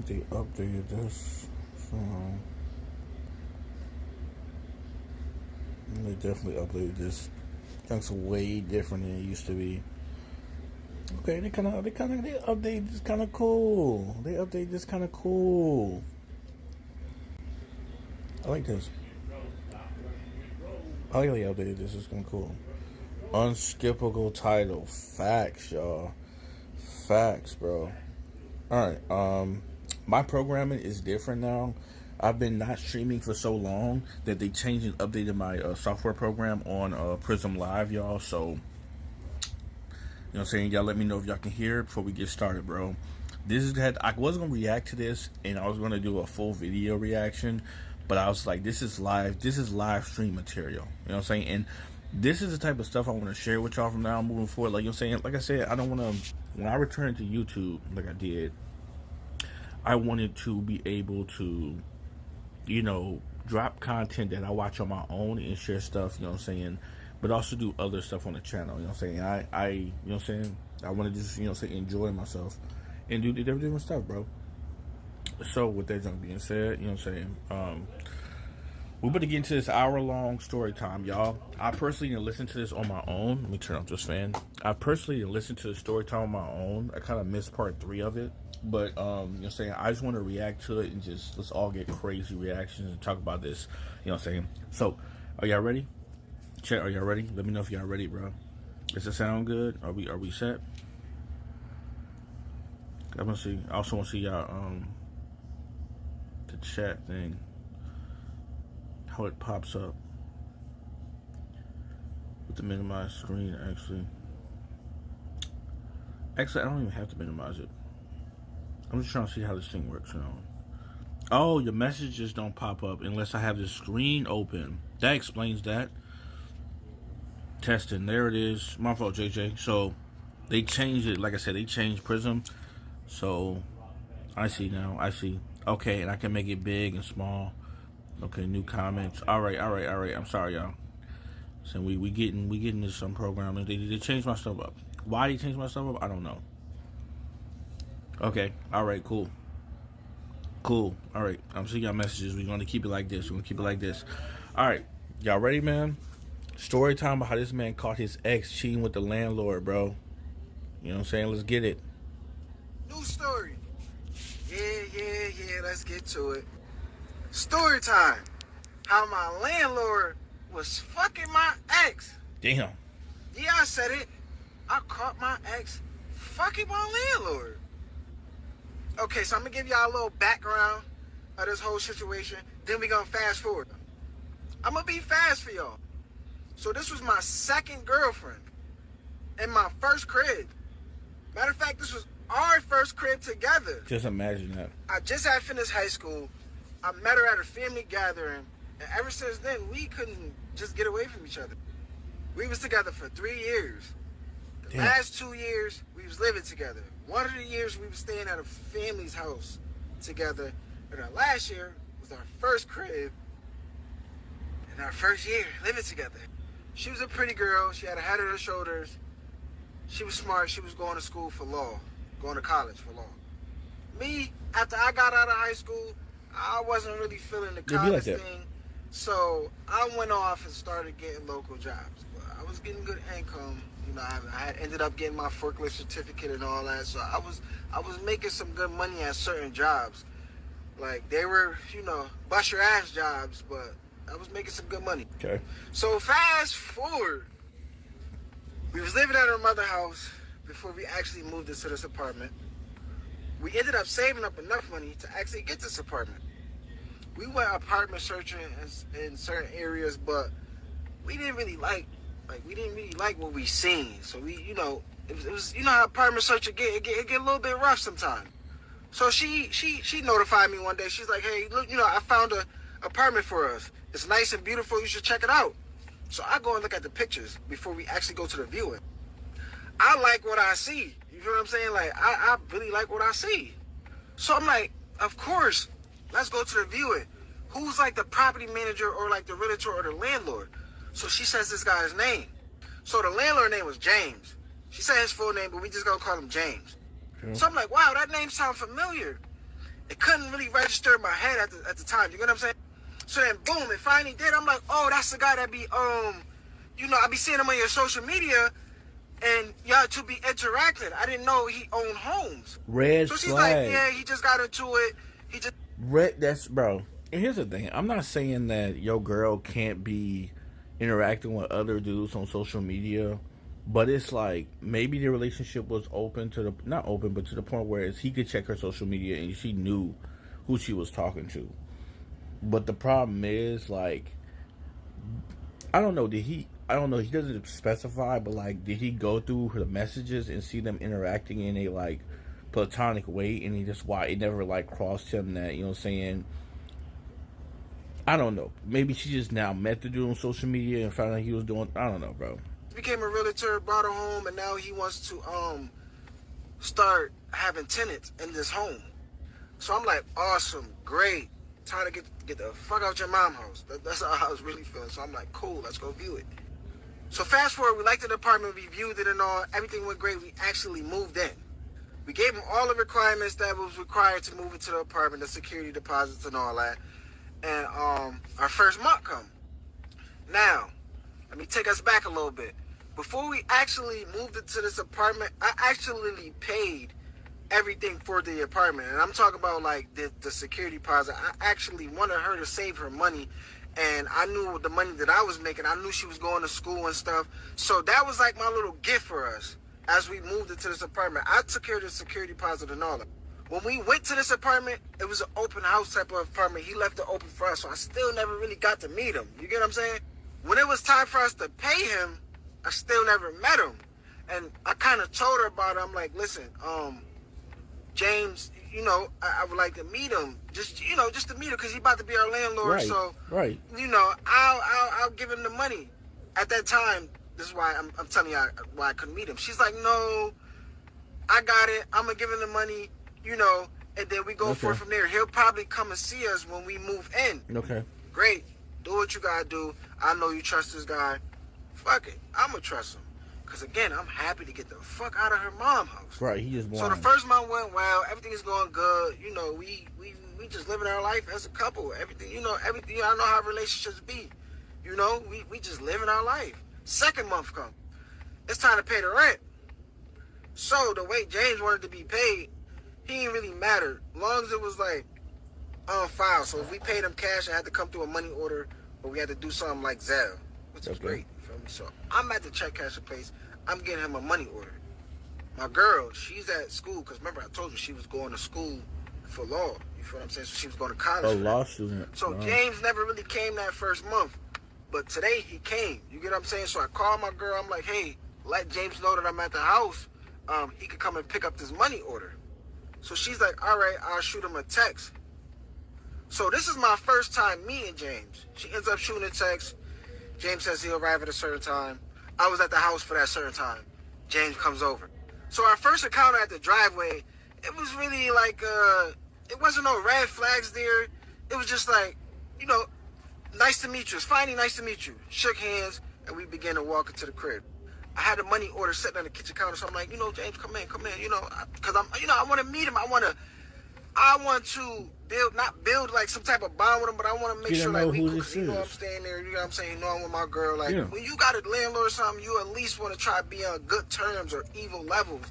think they updated this. So, they definitely updated this. Looks way different than it used to be. Okay, they update this kind of cool. They update this kind of cool. I like this. I like how they updated this. It's kind of cool. Unskippable title. Facts, y'all. Facts, bro. All right. My programming is different now. I've been not streaming for so long that they changed and updated my software program on Prism Live, y'all. So, you know what I'm saying? Y'all let me know if y'all can hear it before we get started, bro. This is that I was gonna react to this and I was gonna do a full video reaction, but I was like, this is live stream material. You know what I'm saying? And this is the type of stuff I want to share with y'all from now moving forward. Like, you know what I'm saying? Like I said, I don't want to, when I return to YouTube, like I did, I wanted to be able to, you know, drop content that I watch on my own and share stuff, you know what I'm saying, but also do other stuff on the channel, you know what I'm saying. I you know what I'm saying, I want to just, you know, say enjoy myself and do different stuff, bro. So with that junk being said, you know what I'm saying, we're about to get into this hour-long story time, y'all. I personally didn't listen to this on my own. Let me turn off this fan. I personally didn't listen to the story time on my own. I kind of missed part 3 of it. But, you know what I'm saying, I just want to react to it and just, let's all get crazy reactions and talk about this. You know what I'm saying? So, are y'all ready? Chat, are y'all ready? Let me know if y'all ready, bro. Does it sound good? Are we set? I want to see, I also want to see y'all, the chat thing. How it pops up with the minimize screen. Actually, I don't even have to minimize it. I'm just trying to see how this thing works, you know. Oh, your messages don't pop up unless I have the screen open. That explains that. Testing, there it is. My fault, JJ. So they changed it. Like I said, they changed Prism. So I see now. I see. Okay, and I can make it big and small. Okay, new comments. All right. I'm sorry, y'all. So we getting this some programming. They changed my stuff up. Why they changed my stuff up? I don't know. Okay. All right. Cool. All right. I'm seeing y'all messages. We're gonna keep it like this. All right. Y'all ready, man? Story time about how this man caught his ex cheating with the landlord, bro. You know what I'm saying? Let's get it. New story. Yeah. Let's get to it. Story time. How my landlord was fucking my ex. Damn. Yeah, I said it. I caught my ex fucking my landlord. Okay, so I'm gonna give y'all a little background of this whole situation. Then we gonna fast forward. I'm gonna be fast for y'all. So this was my second girlfriend and my first crib. Matter of fact, this was our first crib together. Just imagine that. I just had finished high school. I met her at a family gathering, and ever since then, we couldn't just get away from each other. We was together for 3 years. The last 2 years, we was living together. One of the years, we was staying at a family's house together. And our last year was our first crib and our first year living together. She was a pretty girl. She had a head on her shoulders. She was smart. She was going to school for law, going to college for law. Me, after I got out of high school, I wasn't really feeling the college thing, so I went off and started getting local jobs. But I was getting good income. You know, I had ended up getting my forklift certificate and all that, so I was making some good money at certain jobs. Like, they were, you know, bust your ass jobs, but I was making some good money. Okay. So fast forward, we was living at her mother's house before we actually moved into this apartment. We ended up saving up enough money to actually get this apartment. We went apartment searching in certain areas, but we didn't really like what we seen. So we, you know, it was you know how apartment searching it get a little bit rough sometimes. So she notified me one day. She's like, hey, look, you know, I found a apartment for us. It's nice and beautiful. You should check it out. So I go and look at the pictures before we actually go to the viewing. I like what I see. You feel what I'm saying? Like, I really like what I see. So I'm like, of course, let's go to the viewing. Who's like the property manager or like the realtor or the landlord? So she says this guy's name. So the landlord name was James. She said his full name, but we just gonna call him James. Okay. So I'm like, wow, that name sounds familiar. It couldn't really register in my head at the time. You get what I'm saying? So then, boom, it finally did. I'm like, oh, that's the guy that be, I be seeing him on your social media, and y'all to be interacting. I didn't know he owned homes. Red so she's flag. like, yeah, he just got into it. He just That's bro. And here's the thing. I'm not saying that your girl can't be interacting with other dudes on social media, but it's like maybe the relationship was open to the not open, but to the point where he could check her social media and she knew who she was talking to. But the problem is like I don't know. Did he? I don't know. He doesn't specify, but like, did he go through her messages and see them interacting in a like platonic way, and he just why it never like crossed him that you know what I'm saying? I don't know. Maybe she just now met the dude on social media and found out he was doing. I don't know, bro. became a realtor, bought a home, and now he wants to start having tenants in this home. So I'm like, awesome, great. Time to get the fuck out your mom's house. That's how I was really feeling. So I'm like, cool, let's go view it. So fast forward, we liked the apartment, we viewed it and all. Everything went great. We actually moved in. We gave him all the requirements that was required to move into the apartment, the security deposits and all that. And our first month come. Now, let me take us back a little bit. Before we actually moved into this apartment, I actually paid everything for the apartment. And I'm talking about like the security deposit. I actually wanted her to save her money. And I knew the money that I was making. I knew she was going to school and stuff. So that was like my little gift for us as we moved into this apartment. I took care of the security deposit and all that. When we went to this apartment, it was an open house type of apartment. He left it open for us, so I still never really got to meet him. You get what I'm saying? When it was time for us to pay him, I still never met him. And I kind of told her about it. I'm like, listen, James, I would like to meet him. Just to meet him because he's about to be our landlord. Right, so, right. I'll give him the money. At that time, this is why I'm telling you why I couldn't meet him. She's like, no, I got it. I'm going to give him the money, and then we go forth from there. He'll probably come and see us when we move in. Okay. Great. Do what you got to do. I know you trust this guy. Fuck it. I'm going to trust him. Because, again, I'm happy to get the fuck out of her mom's house. Right, he just So the first month went well. Everything is going good. We just living our life as a couple. Everything. I know how relationships be. We just living our life. Second month come. It's time to pay the rent. So the way James wanted to be paid, he didn't really matter. As long as it was like on file. So if we paid him cash, it had to come through a money order, or we had to do something like Zelle, which is great. You feel me? So I'm at the check cashing place. I'm getting him a money order. My girl, she's at school, because remember I told you she was going to school for law. You feel what I'm saying? So she was going to college. A law student. So James never really came that first month. But today he came. You get what I'm saying? So I called my girl. I'm like, hey, let James know that I'm at the house. He could come and pick up this money order. So she's like, all right, I'll shoot him a text. So this is my first time meeting James. She ends up shooting a text. James says he'll arrive at a certain time. I was at the house for that certain time. James comes over. So our first encounter at the driveway, it was really like, it wasn't no red flags there. It was just like, nice to meet you. It's finally nice to meet you. Shook hands, and we began to walk into the crib. I had a money order sitting on the kitchen counter, so I'm like, James, come in, because I want to meet him. I want to not build like some type of bond with him, but I want to make sure like we cool. I'm staying there. You know what I'm saying? I'm with my girl. Like when you got a landlord or something, you at least want to try to be on good terms or even levels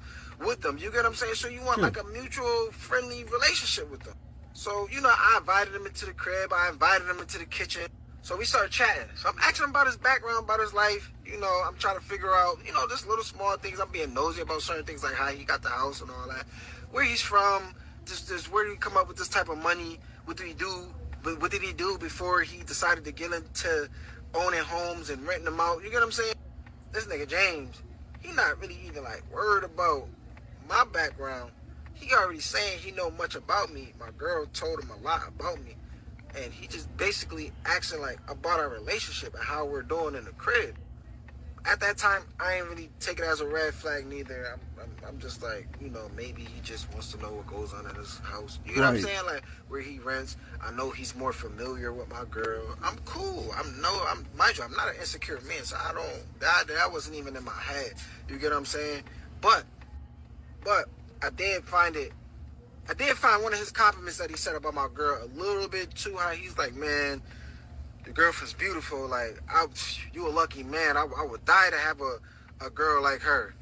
with them. You get what I'm saying? So you want like a mutual friendly relationship with them. So I invited him into the crib. I invited him into the kitchen. So we started chatting. So I'm asking him about his background, about his life. I'm trying to figure out, just little small things. I'm being nosy about certain things, like how he got the house and all that, where he's from, just where did he come up with this type of money? What did he do? What did he do before he decided to get into owning homes and renting them out? You get what I'm saying? This nigga James, he not really even like worried about my background. He already saying he know much about me. My girl told him a lot about me. And he just basically asking like about our relationship and how we're doing in the crib. At that time, I ain't really take it as a red flag neither. I'm just like, maybe he just wants to know what goes on in his house. You know what I'm saying? Like where he rents. I know he's more familiar with my girl. I'm cool. Mind you, I'm not an insecure man, so that wasn't even in my head. You get what I'm saying? But I did find it I did find one of his compliments that he said about my girl a little bit too high. He's like, man, the girlfriend's beautiful. Like, you a lucky man. I would die to have a girl like her.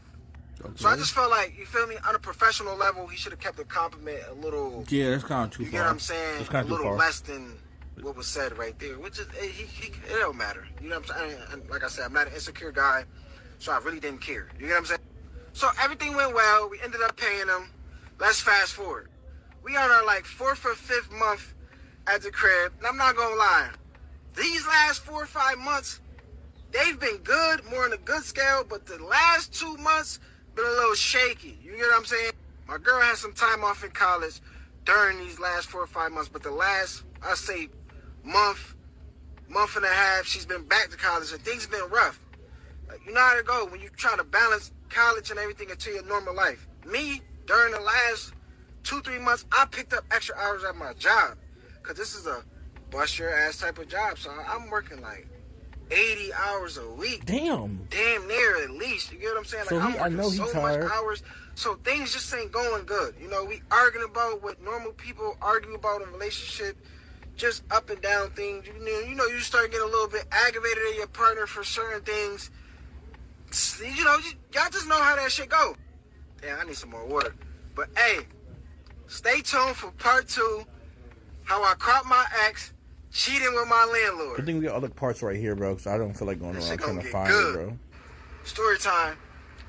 Okay. So I just felt like, you feel me, on a professional level, he should have kept the compliment a little. Yeah, that's kind of too far. You get what I'm saying? That's kind of of too far. Less than what was said right there, which is, it don't matter. You know what I'm saying? And like I said, I'm not an insecure guy, so I really didn't care. You get what I'm saying? So everything went well. We ended up paying him. Let's fast forward. We on our like 4th or 5th month at the crib, and I'm not gonna lie. These last 4 or 5 months, they've been good, more on the good scale, but the last 2 months been a little shaky. You get what I'm saying? My girl had some time off in college during these last 4 or 5 months, but the last, I say, month and a half, she's been back to college, and things have been rough. Like, you know how it go when you try to balance college and everything into your normal life. Me, during the last 2-3 months, I picked up extra hours at my job, because this is a bust your ass type of job. So I'm working like 80 hours a week. Damn near at least. You get what I'm saying? Like, so I'm working so tired. much hours. So things just ain't going good. You know, we arguing about what normal people argue about in a relationship, just up and down things. You know, you start getting a little bit aggravated at your partner for certain things. You know, y'all just know how that shit go. Damn, I need some more water. But hey, stay tuned for part 2. How I caught my ex cheating with my landlord. I think we got other parts right here, bro, because I don't feel like going around trying to find it, bro. Story time.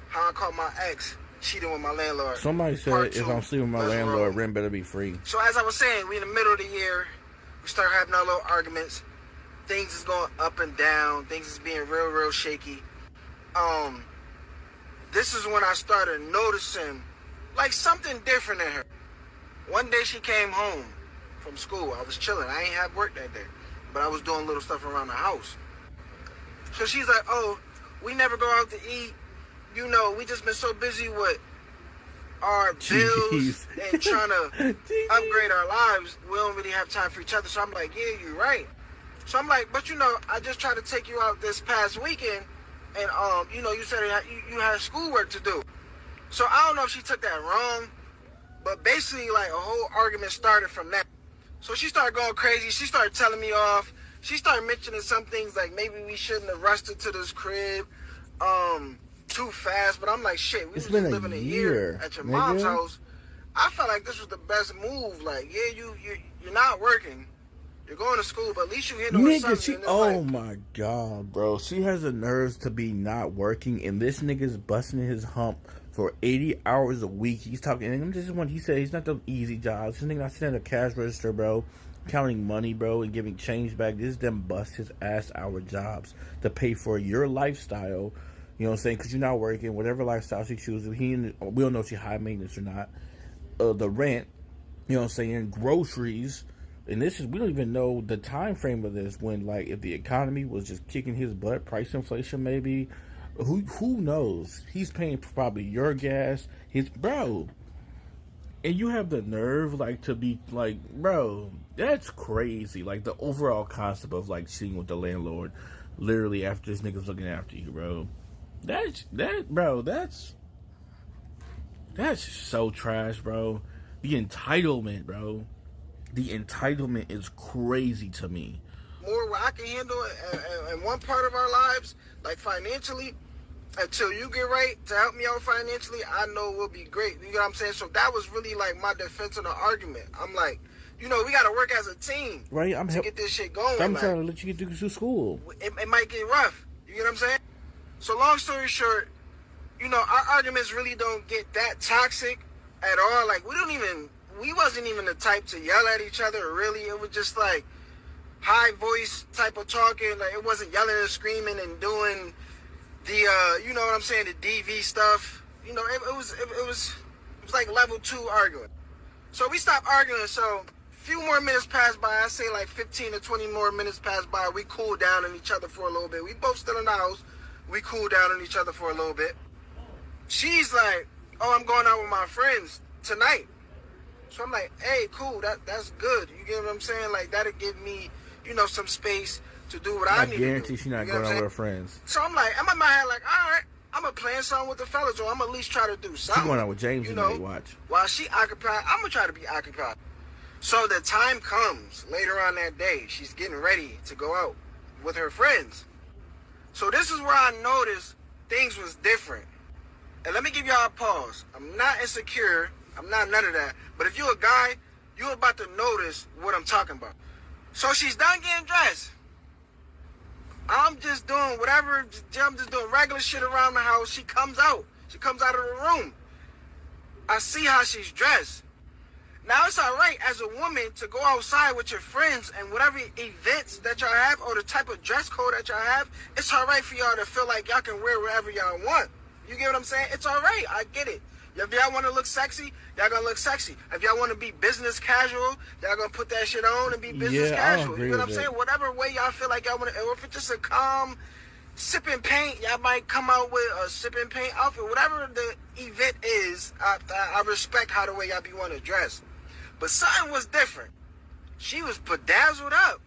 How I caught my ex cheating with my landlord. Somebody said if I'm sleeping with my landlord, rent better be free. So as I was saying, we in the middle of the year. We start having our little arguments. Things is going up and down. Things is being real shaky. This is when I started noticing like something different in her. One day she came home from school. I was chilling. I ain't have work that day, but I was doing little stuff around the house. So she's like, oh, we never go out to eat. You know, we just been so busy with our bills and trying to upgrade our lives. We don't really have time for each other. So I'm like, yeah, you're right. So I'm like, but you know, I just tried to take you out this past weekend, and you know, you said you had schoolwork to do. So I don't know if she took that wrong, but basically, like, a whole argument started from that. So she started going crazy. She started telling me off. She started mentioning some things like maybe we shouldn't have rushed into this crib too fast. But I'm like, shit, we was just living a year at your mom's house. I felt like this was the best move. Like, yeah, you're not working. You're going to school, but at least you handling something. Oh my God, bro. She has the nerves to be not working, and this nigga's busting his hump for 80 hours a week. He's talking, and this is when he said he's not the easy jobs. This nigga not sitting at a cash register, bro, counting money, bro, and giving change back. This is them bust his ass hour jobs to pay for your lifestyle. You know what I'm saying? Because you're not working, whatever lifestyle she chooses. We don't know if she high maintenance or not. The rent, you know what I'm saying? Groceries. And this is, we don't even know the time frame of this, when, like, if the economy was just kicking his butt, price inflation maybe, who knows? He's paying for probably your gas, bro. And you have the nerve, like, to be, like, bro, that's crazy. Like, the overall concept of, like, cheating with the landlord, literally after this nigga's looking after you, bro. That's so trash, bro. The entitlement, bro. The entitlement is crazy to me. More where I can handle it in one part of our lives, like financially, until you get right to help me out financially, I know we'll be great. You know what I'm saying? So that was really like my defense in the argument. I'm like, you know, we got to work as a team, right? To get this shit going. I'm trying to let you get through school. It might get rough. You get what I'm saying? So long story short, you know, our arguments really don't get that toxic at all. Like, we wasn't even the type to yell at each other, really. It was just like high voice type of talking. Like, it wasn't yelling and screaming and doing the you know what I'm saying, the DV stuff. You know, it was like level 2 arguing. So we stopped arguing. So a few more minutes passed by. I say like 15 to 20 more minutes passed by. We cooled down on each other for a little bit. We both still in the house. We cooled down on each other for a little bit. She's like, oh, I'm going out with my friends tonight. So I'm like, hey, cool, that's good. You get what I'm saying? Like, that'll give me, you know, some space to do what I need to do. I guarantee she's not going out with her friends. So I'm like, I'm in my head like, all right, I'm gonna plan something with the fellas, or I'm gonna at least try to do something. She going out with James and they watch. While she occupied, I'm gonna try to be occupied. So the time comes later on that day, she's getting ready to go out with her friends. So this is where I noticed things was different. And let me give y'all a pause. I'm not insecure. I'm not none of that. But if you're a guy, you're about to notice what I'm talking about. So she's done getting dressed. I'm just doing whatever. I'm just doing regular shit around the house. She comes out. She comes out of the room. I see how she's dressed. Now, it's all right as a woman to go outside with your friends and whatever events that y'all have or the type of dress code that y'all have, it's all right for y'all to feel like y'all can wear whatever y'all want. You get what I'm saying? It's all right. I get it. If y'all want to look sexy, y'all gonna look sexy. If y'all want to be business casual, y'all gonna put that shit on and be business casual. You know what I'm saying? Whatever way y'all feel like y'all want to, or if it's just a calm sipping paint, y'all might come out with a sipping paint outfit. Whatever the event is, I respect how the way y'all be wanting to dress. But something was different. She was bedazzled up.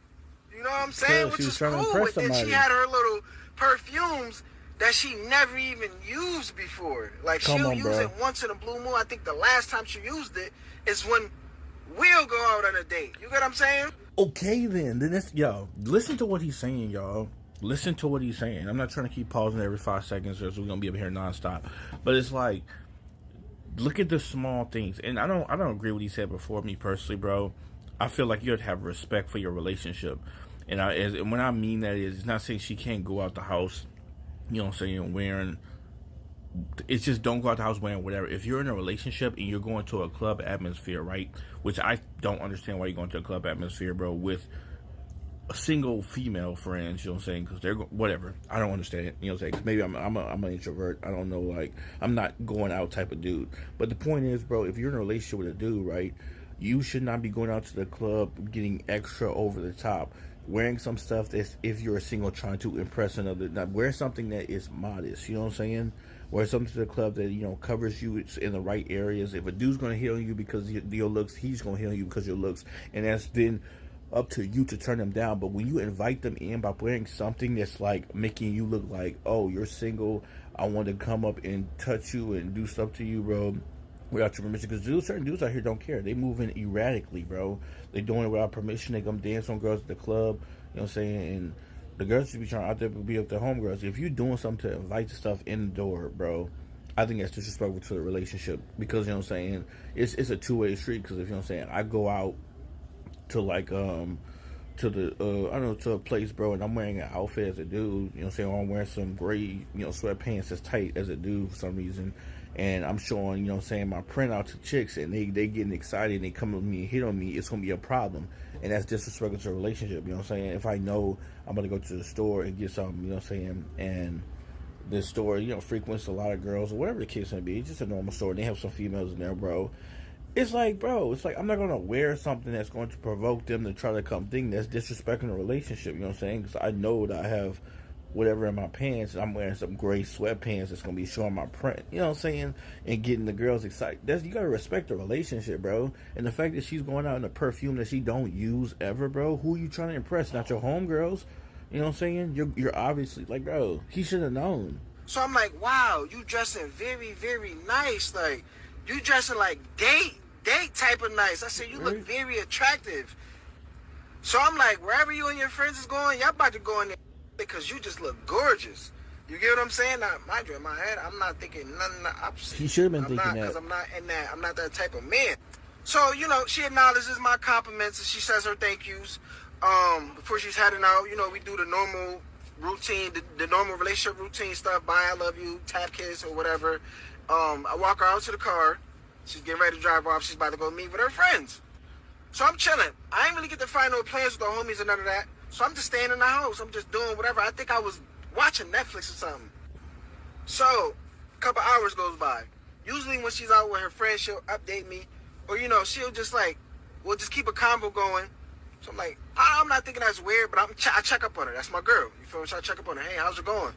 You know what I'm saying? Cool. Which is cool. But then she had her little perfumes that she never even used before. Like, she'll use it once in a blue moon. I think the last time she used it is when we'll go out on a date. You get what I'm saying? Okay, then it's, yo, listen to what he's saying, y'all. Listen to what he's saying. I'm not trying to keep pausing every 5 seconds, or so we're gonna be up here nonstop. But it's like, look at the small things. And I don't agree with what he said before. Me personally, bro, I feel like you have to have respect for your relationship. And when I mean that is, it's not saying she can't go out the house, you know what I'm saying, wearing, it's just don't go out the house wearing whatever. If you're in a relationship and you're going to a club atmosphere, right, which I don't understand why you're going to a club atmosphere, bro, with a single female friends, you know what I'm saying, because they're whatever. I don't understand it, you know what I'm saying, because maybe I'm an introvert. I don't know, like, I'm not going out type of dude. But the point is, bro, if you're in a relationship with a dude, right, you should not be going out to the club getting extra over the top, wearing some stuff that's, if you're a single trying to impress another, not wear something that is modest, you know what I'm saying? Wear something to the club that, you know, covers you, it's in the right areas. If a dude's going to hit on you because of your looks, he's going to hit on you because of your looks. And that's then up to you to turn them down. But when you invite them in by wearing something that's like making you look like, oh, you're single, I want to come up and touch you and do stuff to you, bro, without your permission, because certain dudes out here don't care. They moving erratically, bro. They doing it without permission. They come dance on girls at the club, you know what I'm saying? And the girls should be trying out there to be up their homegirls. If you're doing something to invite stuff in the door, bro, I think that's disrespectful to the relationship, because, you know what I'm saying, it's a two-way street. Because if, you know what I'm saying, I go out to like to the I don't know, to a place, bro, and I'm wearing an outfit as a dude, you know what I'm saying, or I'm wearing some gray, you know, sweatpants that's tight as a dude for some reason, and I'm showing, you know what I'm saying, my print out to chicks, and they getting excited and they come up to me and hit on me, it's gonna be a problem. And that's disrespectful to a relationship, you know what I'm saying? If I know I'm gonna go to the store and get something, you know what I'm saying, and this store, you know, frequents a lot of girls, or whatever the case may be, it's just a normal store, and they have some females in there, bro. It's like, bro, it's like, I'm not going to wear something that's going to provoke them to try to come think that's disrespecting the relationship, you know what I'm saying? Because I know that I have whatever in my pants, and I'm wearing some gray sweatpants that's going to be showing my print, you know what I'm saying? And getting the girls excited. You got to respect the relationship, bro. And the fact that she's going out in a perfume that she don't use ever, bro, who are you trying to impress? Not your homegirls, you know what I'm saying? You're obviously, like, bro, he should have known. So I'm like, wow, you dressing very, very nice. Like, you dressing like date type of nice. I said, you look very attractive. So I'm like, wherever you and your friends is going, y'all about to go in there because you just look gorgeous. You get what I'm saying? Now, mind you, in my head, I'm not thinking nothing of the opposite. He should have been thinking that. Because I'm not in that. I'm not that type of man. So, you know, she acknowledges my compliments and she says her thank yous. Before she's heading out, you know, we do the normal routine, the normal relationship routine stuff. Bye, I love you, tap kiss or whatever. I walk her out to the car. She's getting ready to drive off. She's about to go meet with her friends. So I'm chilling. I ain't really get to find no plans with the homies or none of that. So I'm just staying in the house. I'm just doing whatever. I think I was watching Netflix or something. So a couple hours goes by. Usually when she's out with her friends, she'll update me. Or, you know, she'll just like, we'll just keep a convo going. So I'm like, I'm not thinking that's weird, but I check up on her. That's my girl. You feel me? So I check up on her. Hey, how's it going?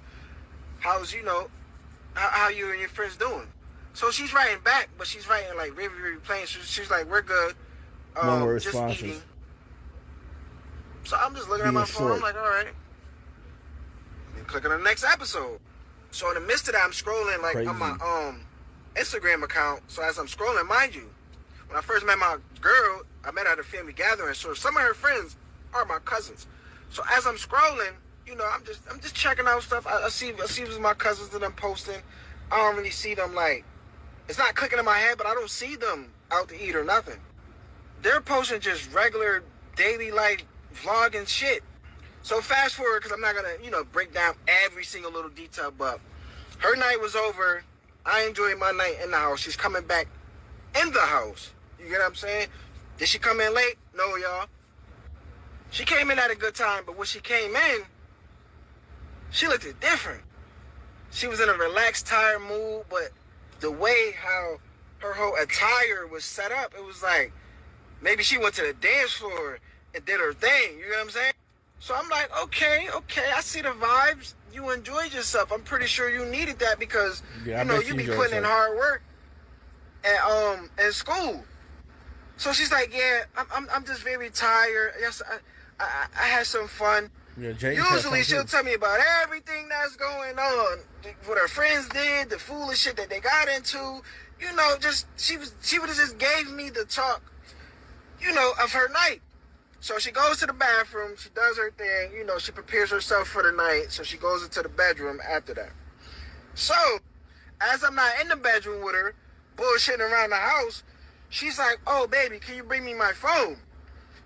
How's, you know, how you and your friends doing? So she's writing back, but she's writing like very, very plain. She's like, we're good. One-word just responses. eating. So I'm just looking at my phone. I'm like, all right. And click on the next episode. So in the midst of that, I'm scrolling like Crazy. on my Instagram account. So as I'm scrolling, mind you, when I first met my girl, I met her at a family gathering. So some of her friends are my cousins. So as I'm scrolling, you know, I'm just checking out stuff. I see what's my cousins that I'm posting. I don't really see them like, it's not clicking in my head, but I don't see them out to eat or nothing. They're posting just regular daily life vlogging shit. So fast forward, because I'm not gonna, you know, break down every single little detail, but her night was over. I enjoyed my night in the house. She's coming back in the house. You get what I'm saying? Did she come in late? No, y'all. She came in at a good time, but when she came in, she looked different. She was in a relaxed, tired mood, but the way how her whole attire was set up, it was like maybe she went to the dance floor and did her thing. You know what I'm saying? So I'm like, okay, I see the vibes. You enjoyed yourself. I'm pretty sure you needed that because, you know, you be putting in hard work at school. So she's like, yeah, I'm just very tired. Yes, I had some fun. Yeah, usually she'll tell me about everything that's going on, what her friends did, the foolish shit that they got into. You know, just she would have just gave me the talk, you know, of her night. So she goes to the bathroom, she does her thing, you know, she prepares herself for the night, so she goes into the bedroom after that. So, as I'm not in the bedroom with her, bullshitting around the house, she's like, oh, baby, can you bring me my phone?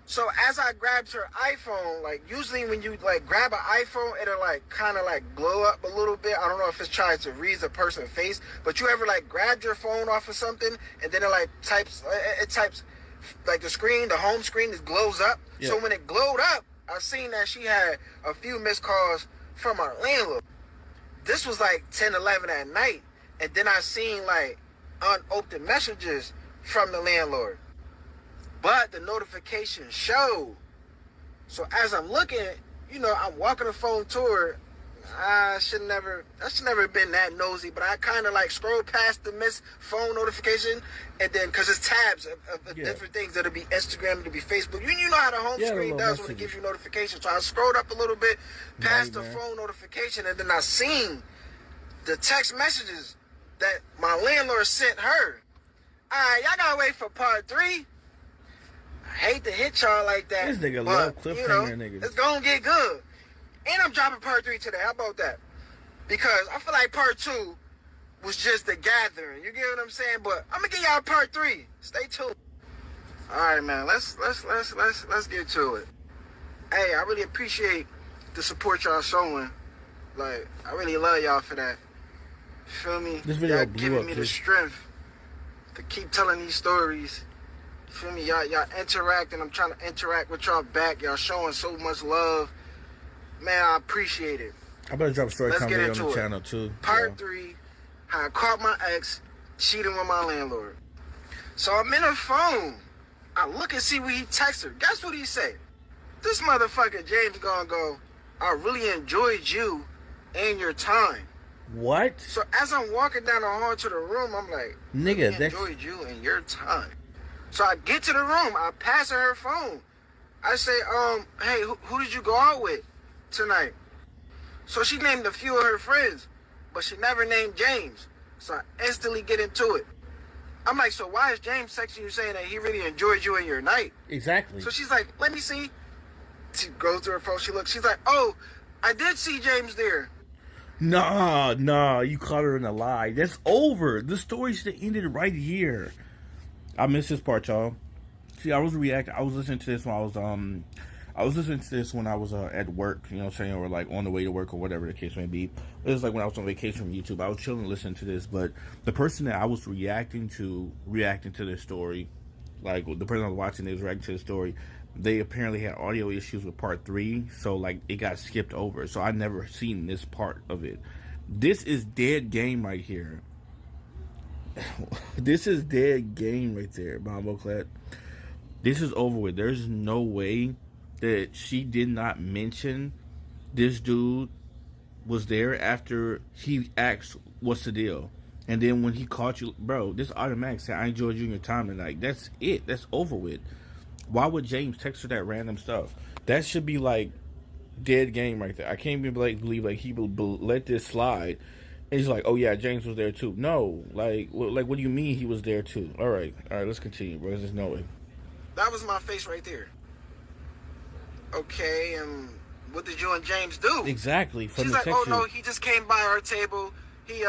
So, as I grabbed her iPhone, like, usually when you, like, grab an iPhone, it'll, like, kind of, like, glow up a little bit. I don't know if it's trying to read the person's face, but you ever, like, grabbed your phone off of something, and then it, like, types, like, the screen, the home screen, it glows up. Yeah. So when it glowed up, I seen that she had a few missed calls from our landlord. This was like 10, 11 at night. And then I seen like unopened messages from the landlord. But the notification showed. So as I'm looking, you know, I'm walking the phone to her. I should never been that nosy, but I kind of like scroll past the missed phone notification, and then because it's tabs of different things, that'll be Instagram, it'll be Facebook. You know how the home screen does when it gives you notifications. So I scrolled up a little bit past the phone notification, and then I seen the text messages that my landlord sent her. All right, y'all gotta wait for part 3. I hate to hit y'all like that. This nigga love cliffhanger niggas. It's gonna get good. And I'm dropping part 3 today. How about that? Because I feel like part 2 was just the gathering. You get what I'm saying? But I'm gonna give y'all part 3. Stay tuned. All right, man. Let's get to it. Hey, I really appreciate the support y'all showing. Like, I really love y'all for that. Feel me? This video y'all blew giving up, me too. the strength to keep telling these stories. Feel me? Y'all interacting. I'm trying to interact with y'all back. Y'all showing so much love. Man, I appreciate it. I better drop a story time video on the it. channel too. Part 3, how I caught my ex cheating with my landlord. So I'm in her phone. I look and see what he texted her. Guess what he said? This motherfucker James gonna go, I really enjoyed you and your time. What? So as I'm walking down the hall to the room, I'm like, nigga, really enjoyed you and your time. So I get to the room. I pass her phone. I say, hey, who did you go out with tonight? So she named a few of her friends, but she never named James. So I instantly get into it. I'm like, so why is James texting you saying that he really enjoyed you and your night? Exactly. So she's like, let me see. She goes to her phone. She looks. She's like, oh, I did see James there. Nah, you caught her in a lie. That's over. The story should have ended right here. I missed this part, y'all. See, I was listening to this when I was at work, you know what I'm saying, or like on the way to work or whatever the case may be. It was like when I was on vacation from YouTube. I was chilling listening to this, but the person that I was reacting to this story, like the person I was watching, they was reacting to the story, they apparently had audio issues with part 3, so like it got skipped over. So I never seen this part of it. This is dead game right here. This is dead game right there, Bomboclat. This is over with. There's no way that she did not mention this dude was there after he asked what's the deal. And then when he caught you, bro, this automatic said, I enjoyed you and your time tonight. That's it. That's over with. Why would James text her that random stuff? That should be like dead game right there. I can't even believe like he would let this slide. And he's like, "Oh yeah, James was there too." No, like what do you mean he was there too? All right, let's continue, bro. There's no way. That was my face right there. Okay, and what did you and James do? Exactly. From She's the like, text oh no, he just came by our table. He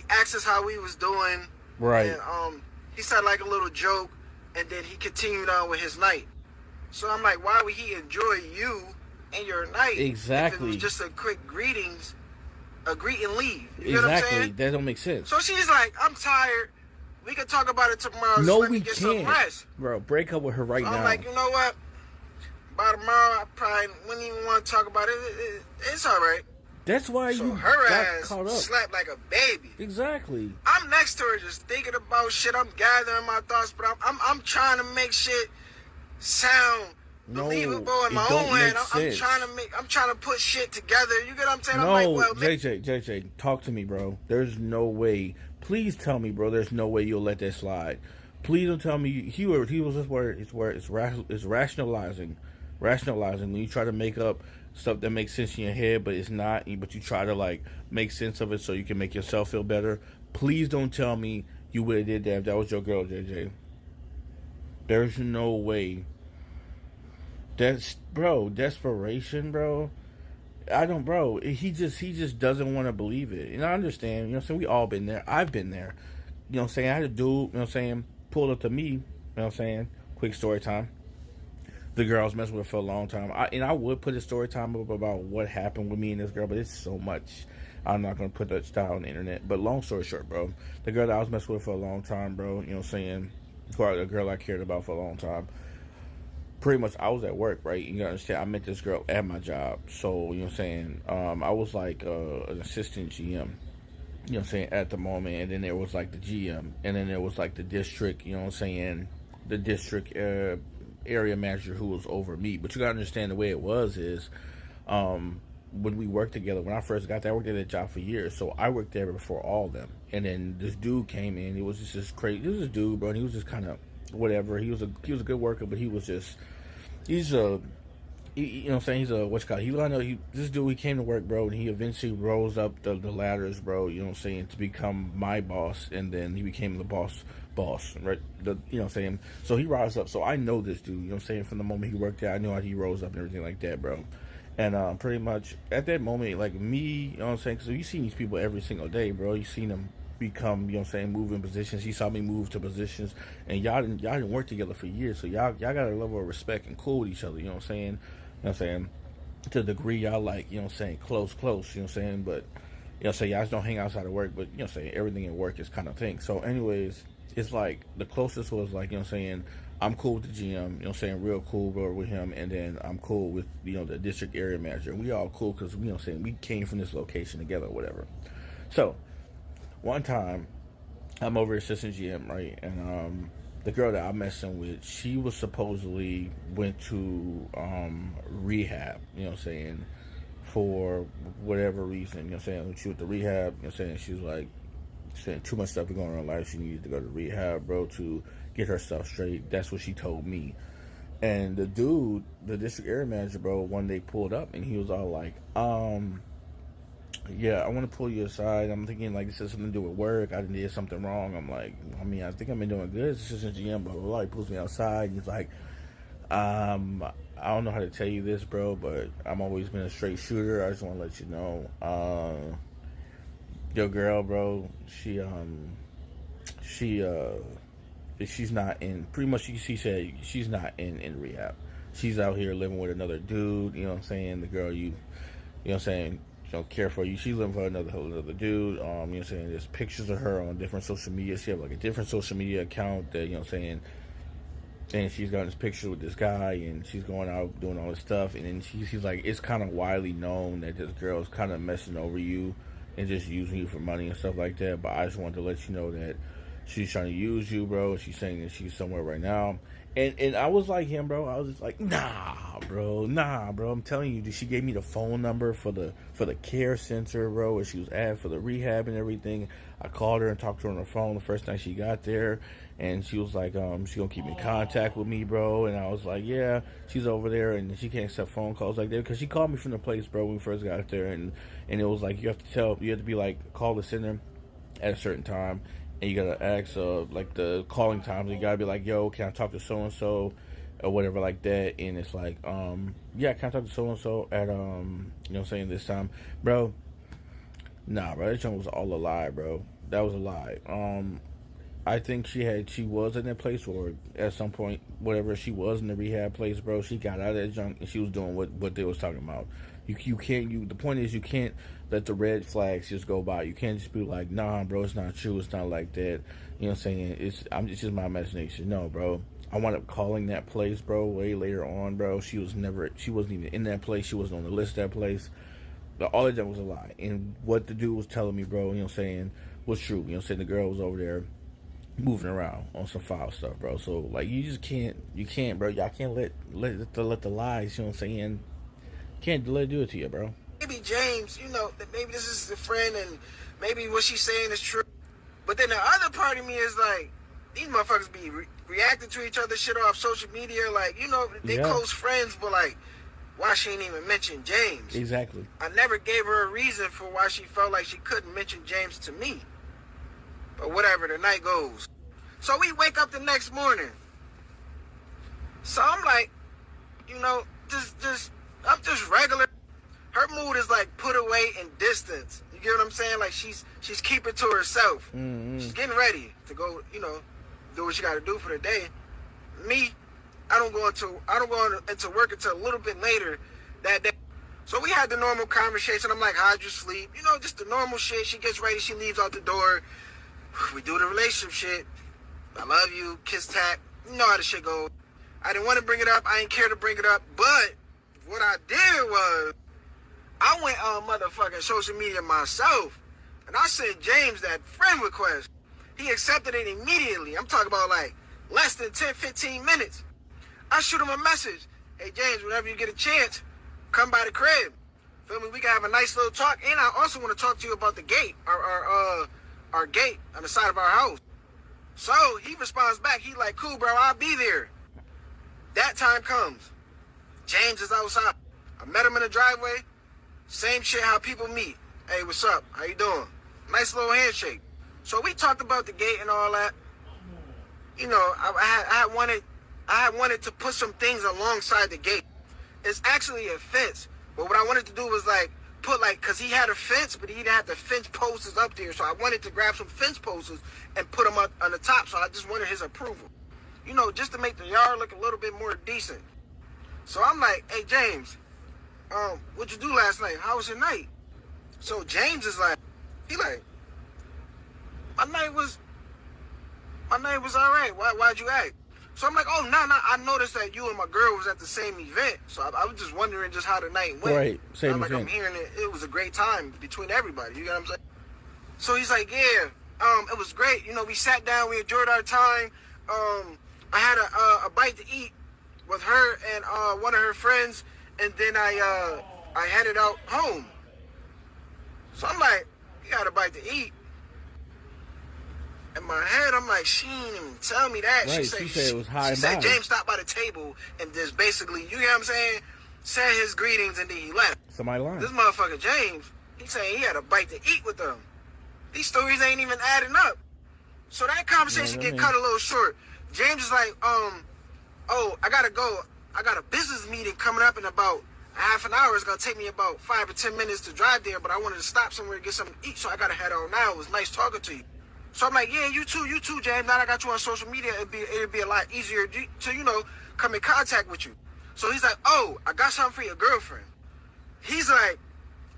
asked us how we was doing. Right. And he said like a little joke, and then he continued on with his night. So I'm like, why would he enjoy you and your night? Exactly. If it was just a quick greetings, a greet and leave. You exactly. Know what I'm saying? That don't make sense. So she's like, I'm tired. We can talk about it tomorrow. No, let we me get can't. Some rest. Bro, break up with her right So now. I'm like, you know what? By tomorrow, I probably wouldn't even want to talk about it. It's all right. That's why so you her got ass caught up. Slapped like a baby. Exactly. I'm next to her, just thinking about shit. I'm gathering my thoughts, but I'm trying to make shit sound believable in my own head. I'm trying to put shit together. You get what I'm saying? No, I'm like, well, JJ, talk to me, bro. There's no way. Please tell me, bro. There's no way you'll let that slide. Please don't tell me he was this word. It's rationalizing when you try to make up stuff that makes sense in your head, but it's not. But you try to like make sense of it so you can make yourself feel better. Please don't tell me you would have did that if that was your girl, JJ. There's no way. That's desperation, bro. I don't, bro. He just doesn't want to believe it, and I understand. You know what I'm saying? We all been there. I've been there. You know what I'm saying? I had a dude. You know what I'm saying? Pulled up to me. You know what I'm saying? Quick story time. The girl I was messing with for a long time. I would put a story time up about what happened with me and this girl, but it's so much. I'm not gonna put that style on the internet. But long story short, bro, the girl that I was messing with for a long time, bro. You know what I'm saying? A girl I cared about for a long time. Pretty much, I was at work, right? You understand? I met this girl at my job, so you know what I'm saying. I was like an assistant GM. You know what I'm saying, at the moment, and then there was like the GM, and then there was like the district, you know what I'm saying, the district area manager who was over me. But you gotta understand the way it was is, when we worked together, when I first got there, I worked at that job for years, so I worked there before all of them. And then this dude came in, he was just this crazy, this dude, bro, and he was just kind of whatever. He was a good worker, but he was just, you know what I'm saying, he's a, this dude, he came to work, bro, and he eventually rose up the ladders, bro, you know what I'm saying, to become my boss, and then he became the boss, right, you know what I'm saying, so he rose up, so I know this dude, you know what I'm saying, from the moment he worked there, I knew how he rose up and everything like that, bro, and pretty much, at that moment, like me, you know what I'm saying, because you see these people every single day, bro, you seen them become, you know what I'm saying, move in positions. He saw me move to positions, and y'all didn't work together for years, so y'all got a level of respect and cool with each other, you know what I'm saying? You know what I'm saying? To the degree y'all like, you know what I'm saying, close, you know what I'm saying? But, you know what I'm saying, y'all just don't hang outside of work, but, you know what I'm saying, everything in work is kind of thing. So, anyways, it's like, the closest was like, you know what I'm saying, I'm cool with the GM, you know what I'm saying, real cool, bro, with him, and then I'm cool with, you know, the district area manager. We all cool because, you know what I'm saying, we came from this location together or whatever. So, one time, I'm over assistant GM, right? And the girl that I'm messing with, she was supposedly went to rehab, you know what I'm saying, for whatever reason, you know what I'm saying. When she went to rehab, you know what I'm saying, she was like saying too much stuff was going on in her life. She needed to go to rehab, bro, to get her stuff straight. That's what she told me. And the dude, the district area manager, bro, one day pulled up and he was all like, yeah, I want to pull you aside. I'm thinking like this has something to do with work. I did something wrong. I'm like, I mean, I think I've been doing good. It's just a GM, blah, blah, blah. He pulls me outside. He's like, I don't know how to tell you this, bro, but I've always been a straight shooter. I just want to let you know. Your girl, bro, she's not in, pretty much she said she's not in rehab. She's out here living with another dude, you know what I'm saying? The girl you know what I'm saying, don't care for you. She's living for another dude. You know what I'm saying? There's pictures of her on different social media. She have like a different social media account that, you know what I'm saying, and she's got this picture with this guy and she's going out doing all this stuff, and then she's like, it's kind of widely known that this girl's kind of messing over you and just using you for money and stuff like that. But I just wanted to let you know that, she's trying to use you, bro. She's saying that she's somewhere right now. And I was like him, bro. I was just like, nah, bro. I'm telling you, she gave me the phone number for the care center, bro, where she was at for the rehab and everything. I called her and talked to her on the phone the first night she got there, and she was like, she gonna keep in contact with me, bro. And I was like, yeah, she's over there, and she can't accept phone calls like that because she called me from the place, bro, when we first got there, and it was like you have to be like call the center at a certain time, and you gotta ask like the calling times. You gotta be like, yo, can I talk to so and so or whatever like that. And it's like, yeah, can I talk to so and so at you know what I'm saying, this time, bro? Nah, bro, that junk was all a lie, bro. That was a lie. I think she was in that place, or at some point, whatever, she was in the rehab place, bro. She got out of that junk and she was doing what they was talking about. You can't, the point is, you can't let the red flags just go by. You can't just be like, nah, bro, it's not true, it's not like that. You know what I'm saying? It's just my imagination. No, bro. I wound up calling that place, bro, way later on, bro. She wasn't even in that place. She wasn't on the list of that place. But all of that was a lie. And what the dude was telling me, bro, you know what I'm saying, was true. You know what I'm saying? The girl was over there moving around on some foul stuff, bro. So, like, you can't, bro. Y'all can't let the lies, you know what I'm saying, can't let it do it to you, bro. Maybe James, that maybe this is a friend and maybe what she's saying is true. But then the other part of me is like, these motherfuckers be reacting to each other shit off social media. Like, they close friends, but like, why she ain't even mention James? Exactly. I never gave her a reason for why she felt like she couldn't mention James to me. But whatever, the night goes. So we wake up the next morning. So I'm like, I'm just regular. Her mood is like put away and distance. You get what I'm saying? Like she's keeping to herself. Mm-hmm. She's getting ready to go, do what she got to do for the day. Me, I don't go into work until a little bit later that day. So we had the normal conversation. I'm like, how'd you sleep? Just the normal shit. She gets ready. She leaves out the door. We do the relationship shit. I love you. Kiss tag. You know how the shit goes. I didn't want to bring it up. I didn't care to bring it up. But what I did was I went on motherfucking social media myself. And I sent James that friend request. He accepted it immediately. I'm talking about like less than 10, 15 minutes. I shoot him a message. Hey, James, whenever you get a chance, come by the crib. Feel me? We can have a nice little talk. And I also want to talk to you about the gate. Our gate on the side of our house. So he responds back. He like, cool, bro, I'll be there. That time comes. James is outside. I met him in the driveway. Same shit how people meet. Hey, what's up? How you doing? Nice little handshake. So we talked about the gate and all that. I had wanted to put some things alongside the gate. It's actually a fence. But what I wanted to do was because he had a fence, but he didn't have the fence posters up there. So I wanted to grab some fence posters and put them up on the top. So I just wanted his approval. Just to make the yard look a little bit more decent. So I'm like, hey, James, what'd you do last night? How was your night? So James is like, my night was all right. Why'd you ask? So I'm like, oh, no, I noticed that you and my girl was at the same event. So I was just wondering just how the night went. Right, same event. I'm hearing it was a great time between everybody. You get what I'm saying? So he's like, yeah, it was great. We sat down, we enjoyed our time. I had a bite to eat with her and one of her friends, and then I headed out home. So I'm like, you had a bite to eat. In my head, I'm like, she didn't even tell me that. Right, she said it was high. She said James stopped by the table and just basically, you know what I'm saying, said his greetings and then he left. Somebody lying. This motherfucker James, he's saying he had a bite to eat with them. These stories ain't even adding up. So that conversation get cut a little short. James is like, oh, I gotta go. I got a business meeting coming up in about a half an hour. It's gonna take me about 5 or 10 minutes to drive there, but I wanted to stop somewhere to get something to eat, so I gotta head out now. It was nice talking to you. So I'm like, yeah, you too, James. Now that I got you on social media, it'd be a lot easier to, come in contact with you. So he's like, oh, I got something for your girlfriend. He's like,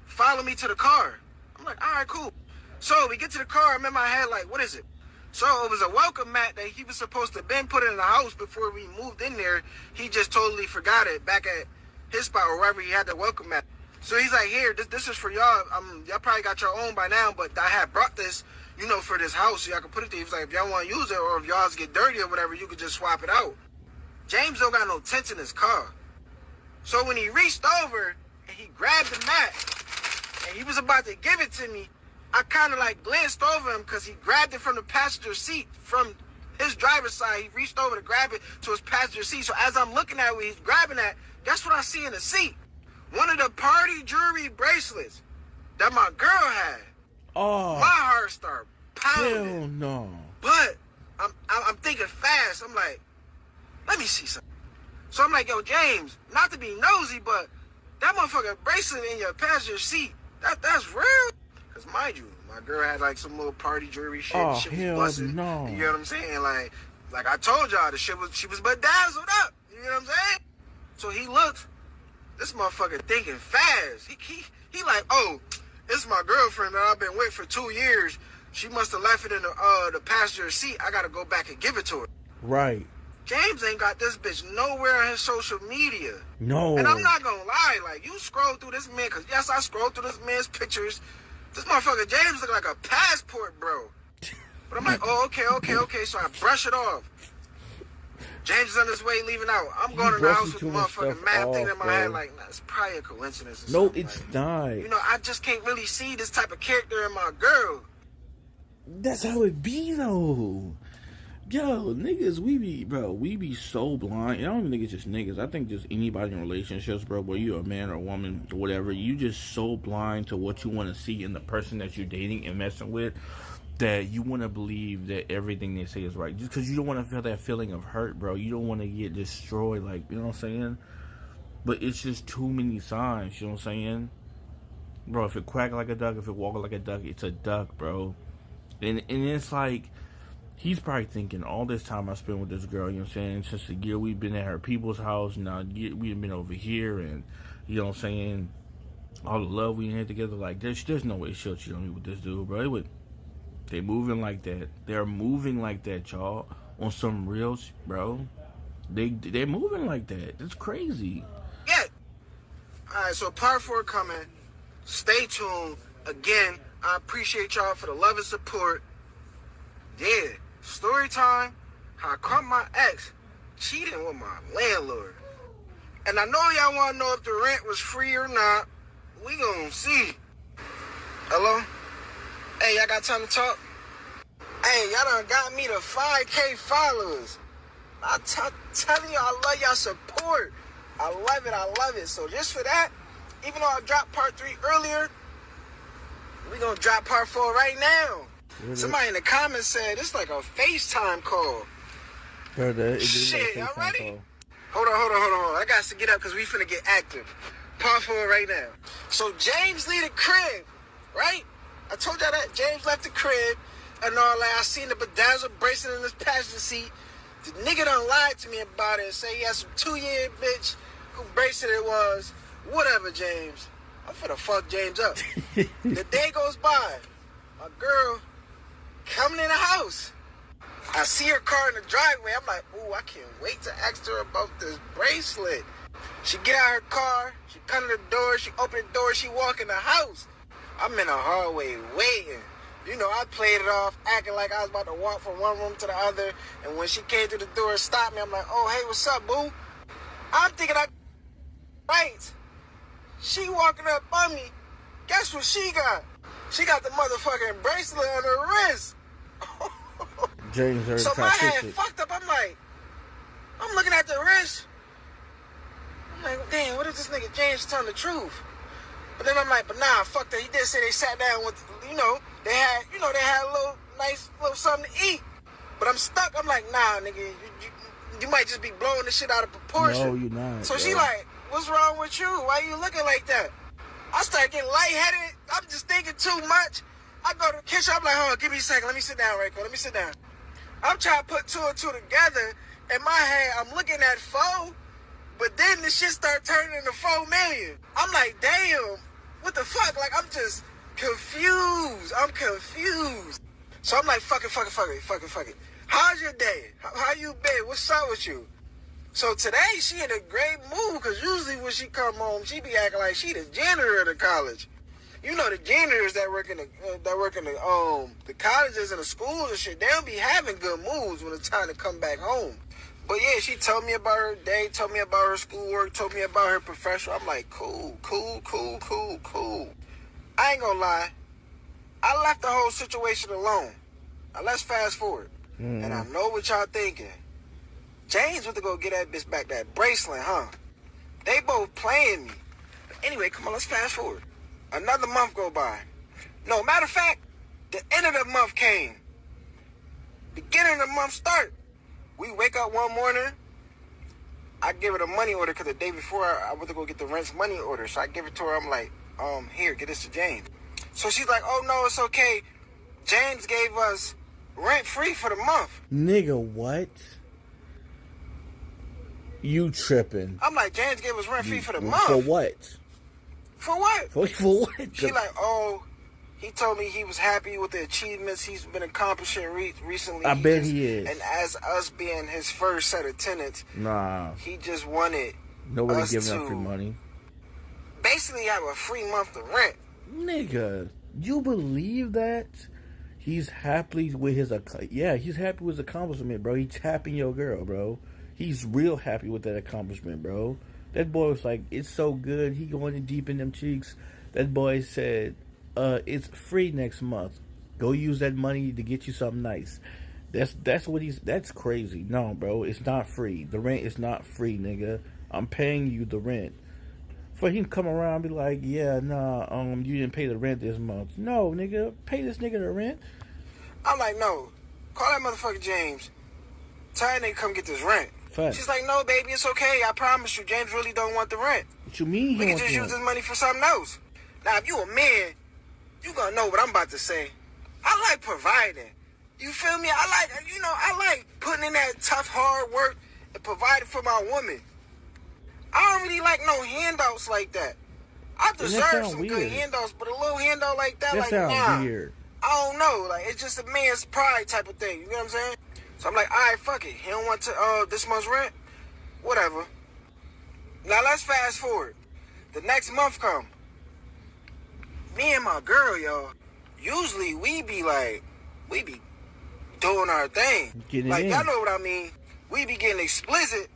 follow me to the car. I'm like, all right, cool. So we get to the car. I'm in my head like, what is it? So it was a welcome mat that he was supposed to have been put in the house before we moved in there. He just totally forgot it back at his spot or wherever he had the welcome mat. So he's like, here, this is for y'all. Y'all probably got your own by now, but I had brought this you know, for this house, so y'all can put it there. He was like, if y'all want to use it, or if y'all's get dirty or whatever, you could just swap it out. James don't got no tents in his car. So when he reached over and he grabbed the mat and he was about to give it to me, I kind of like glanced over him because he grabbed it from the passenger seat from his driver's side. He reached over to grab it to his passenger seat. So as I'm looking at where he's grabbing that, guess what I see in the seat? One of the party jewelry bracelets that my girl had. Oh, my heart started pounding. hell no. But I'm thinking fast. I'm like, let me see something. So I'm like, yo, James, not to be nosy, but that motherfucking bracelet in your passenger seat, that's real. Because mind you, my girl had like some little party jewelry shit. Oh, shit was hell busting. no. You know what I'm saying? Like I told y'all, she was bedazzled up. You know what I'm saying? So he looked, this motherfucker thinking fast. He like, oh, it's my girlfriend that I've been with for 2 years. She must have left it in the passenger seat. I gotta go back and give it to her. Right. James ain't got this bitch nowhere on his social media. No. And I'm not gonna lie, like, you scroll through this man, because yes, I scroll through this man's pictures. This motherfucker James look like a passport, bro. But I'm like, oh, okay. So I brush it off. James is on his way leaving out. I'm going to the house with the motherfucking mad thing in my head, like, nah, it's probably a coincidence or something. No, it's like, not. you know, I just can't really see this type of character in my girl. That's how it be, though. Yo, niggas, we be so blind. And I don't even think it's just niggas. I think just anybody in relationships, bro, whether you're a man or a woman or whatever, you just so blind to what you want to see in the person that you're dating and messing with that you want to believe that everything they say is right. Just because you don't want to feel that feeling of hurt, bro. You don't want to get destroyed, like, you know what I'm saying? But it's just too many signs, you know what I'm saying? Bro, if it quack like a duck, if it walk like a duck, it's a duck, bro. And it's like, he's probably thinking all this time I spent with this girl, you know what I'm saying, since the year we've been at her people's house, now we've been over here, and, you know what I'm saying, all the love we had together, like, there's no way she'll cheat on me with this dude, bro. They moving like that. They're moving like that, y'all, on some real, bro. They're moving like that. That's crazy. Yeah. Alright, so part 4 coming. Stay tuned. Again, I appreciate y'all for the love and support. Yeah. Story time. How I caught my ex cheating with my landlord. And I know y'all want to know if the rent was free or not. We gonna see. Hello? Hey, y'all got time to talk? Hey, y'all done got me to 5K followers. I'm telling you, I love y'all support. I love it. So just for that, even though I dropped part 3 earlier, we gonna drop part 4 right now. Mm-hmm. Somebody in the comments said it's like a FaceTime call. Bro, shit, y'all ready? Call. Hold on. I got to get up because we finna get active. Part 4 right now. So James leave the crib, right? I told y'all that James left the crib and all that. I seen the bedazzled bracelet in his passenger seat. The nigga done lied to me about it and say he had some 2-year bitch who bracelet it was. Whatever, James. I'm finna fuck James up. The day goes by. My girl coming in the house. I see her car in the driveway. I'm like, ooh, I can't wait to ask her about this bracelet. She get out her car. She come to the door. She open the door. She walk in the house. I'm in the hallway waiting. You know, I played it off, acting like I was about to walk from one room to the other. And when she came through the door and stopped me, I'm like, oh, hey, what's up, boo? I'm thinking right. She walking up on me. Guess what she got? She got the motherfucking bracelet on her wrist. James heard so my head fucked up. I'm looking at the wrist. I'm like, damn, what if this nigga James telling the truth? But then I'm like, but nah, fuck that. He did say they sat down with, they had a little nice little something to eat. But I'm stuck. I'm like, nah, nigga, you might just be blowing this shit out of proportion. No, you're not. So she like, what's wrong with you? Why you looking like that? I start getting lightheaded. I'm just thinking too much. I go to the kitchen. I'm like, hold on, give me a second. Let me sit down, Rayco. Let me sit down. I'm trying to put 2 and 2 together. In my head, I'm looking at 4. But then the shit start turning into 4 million. I'm like, damn, what the fuck? Like, I'm just confused. I'm confused. So I'm like, fuck it. How's your day? How you been? What's up with you? So today, she in a great mood, because usually when she come home, she be acting like she the janitor of the college. You know the janitors that work in the colleges and the schools and shit. They don't be having good moods when it's time to come back home. But yeah, she told me about her day, told me about her schoolwork, told me about her professional. I'm like, cool. I ain't gonna lie. I left the whole situation alone. Now let's fast forward. And I know what y'all thinking. James went to go get that bitch back, that bracelet, huh? They both playing me. But anyway, come on, let's fast forward. Another month go by. No, matter of fact, the end of the month came. Beginning of the month start. We wake up one morning. I give her the money order because the day before I went to go get the rent's money order. So I give it to her. I'm like, here, get this to James. So she's like, oh no, it's okay. James gave us rent free for the month. Nigga, what? You tripping? I'm like, James gave us rent free for the month. For what? For what? For what? She like, oh, he told me he was happy with the achievements he's been accomplishing recently. I bet he is. And as us being his first set of tenants, he just wanted nobody giving up free money. Basically, have a free month of rent. Nigga, you believe that? He's happy with his he's happy with his accomplishment, bro. He's tapping your girl, bro. He's real happy with that accomplishment, bro. That boy was like, it's so good. He going in deep in them cheeks. That boy said, it's free next month. Go use that money to get you something nice. That's crazy. No, bro, it's not free. The rent is not free, nigga. I'm paying you the rent. For him to come around and be like, yeah, nah, you didn't pay the rent this month. No, nigga, pay this nigga the rent. I'm like, no. Call that motherfucker James. Tell that nigga come get this rent. Fact. She's like, no, baby, it's okay. I promise you, James really don't want the rent. What you mean? We can just use this money for something else. Now, if you a man, you gonna know what I'm about to say. I like providing. You feel me? I like putting in that tough, hard work and providing for my woman. I don't really like no handouts like that. I deserve some good handouts, but a little handout like that like, sounds weird. I don't know. Like, it's just a man's pride type of thing. You know what I'm saying? So I'm like, all right, fuck it. He don't want to this month's rent? Whatever. Now let's fast forward. The next month come. Me and my girl, y'all, usually we be doing our thing. Like, y'all know what I mean. We be getting explicit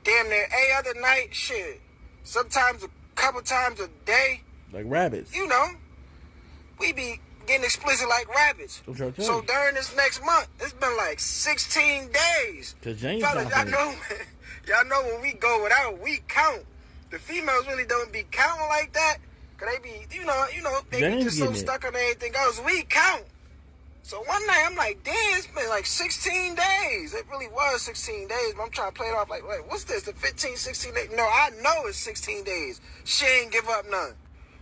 damn near every other night, shit. Sometimes a couple times a day. Like rabbits. You know. We be getting explicit like rabbits. So during this next month, it's been like 16 days. Cause James, fellas, y'all know when we go without, we count. The females really don't be counting like that. Cause they be, they be just so stuck on everything else. We count. So one night, I'm like, damn, it's been like 16 days. It really was 16 days, but I'm trying to play it off like, wait, what's this, the 15, 16 days? No, I know it's 16 days. She ain't give up none.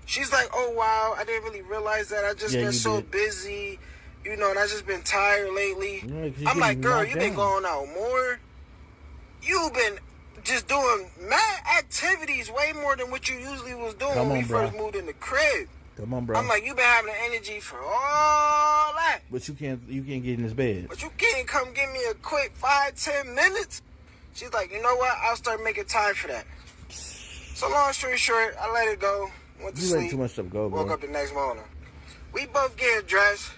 She's like, oh, wow, I didn't really realize that. I just been so busy, and I just been tired lately. Yeah, I'm like, girl, you been going out more. You've been just doing mad activities way more than what you usually was doing when we first moved in the crib. Come on, bro. I'm like, you been having the energy for all that. But you can't get in this bed. But you can't come give me a quick 5-10 minutes. She's like, you know what? I'll start making time for that. So long story short, I let it go. Went to sleep. Let too much stuff go, bro. Woke up the next morning. We both getting dressed.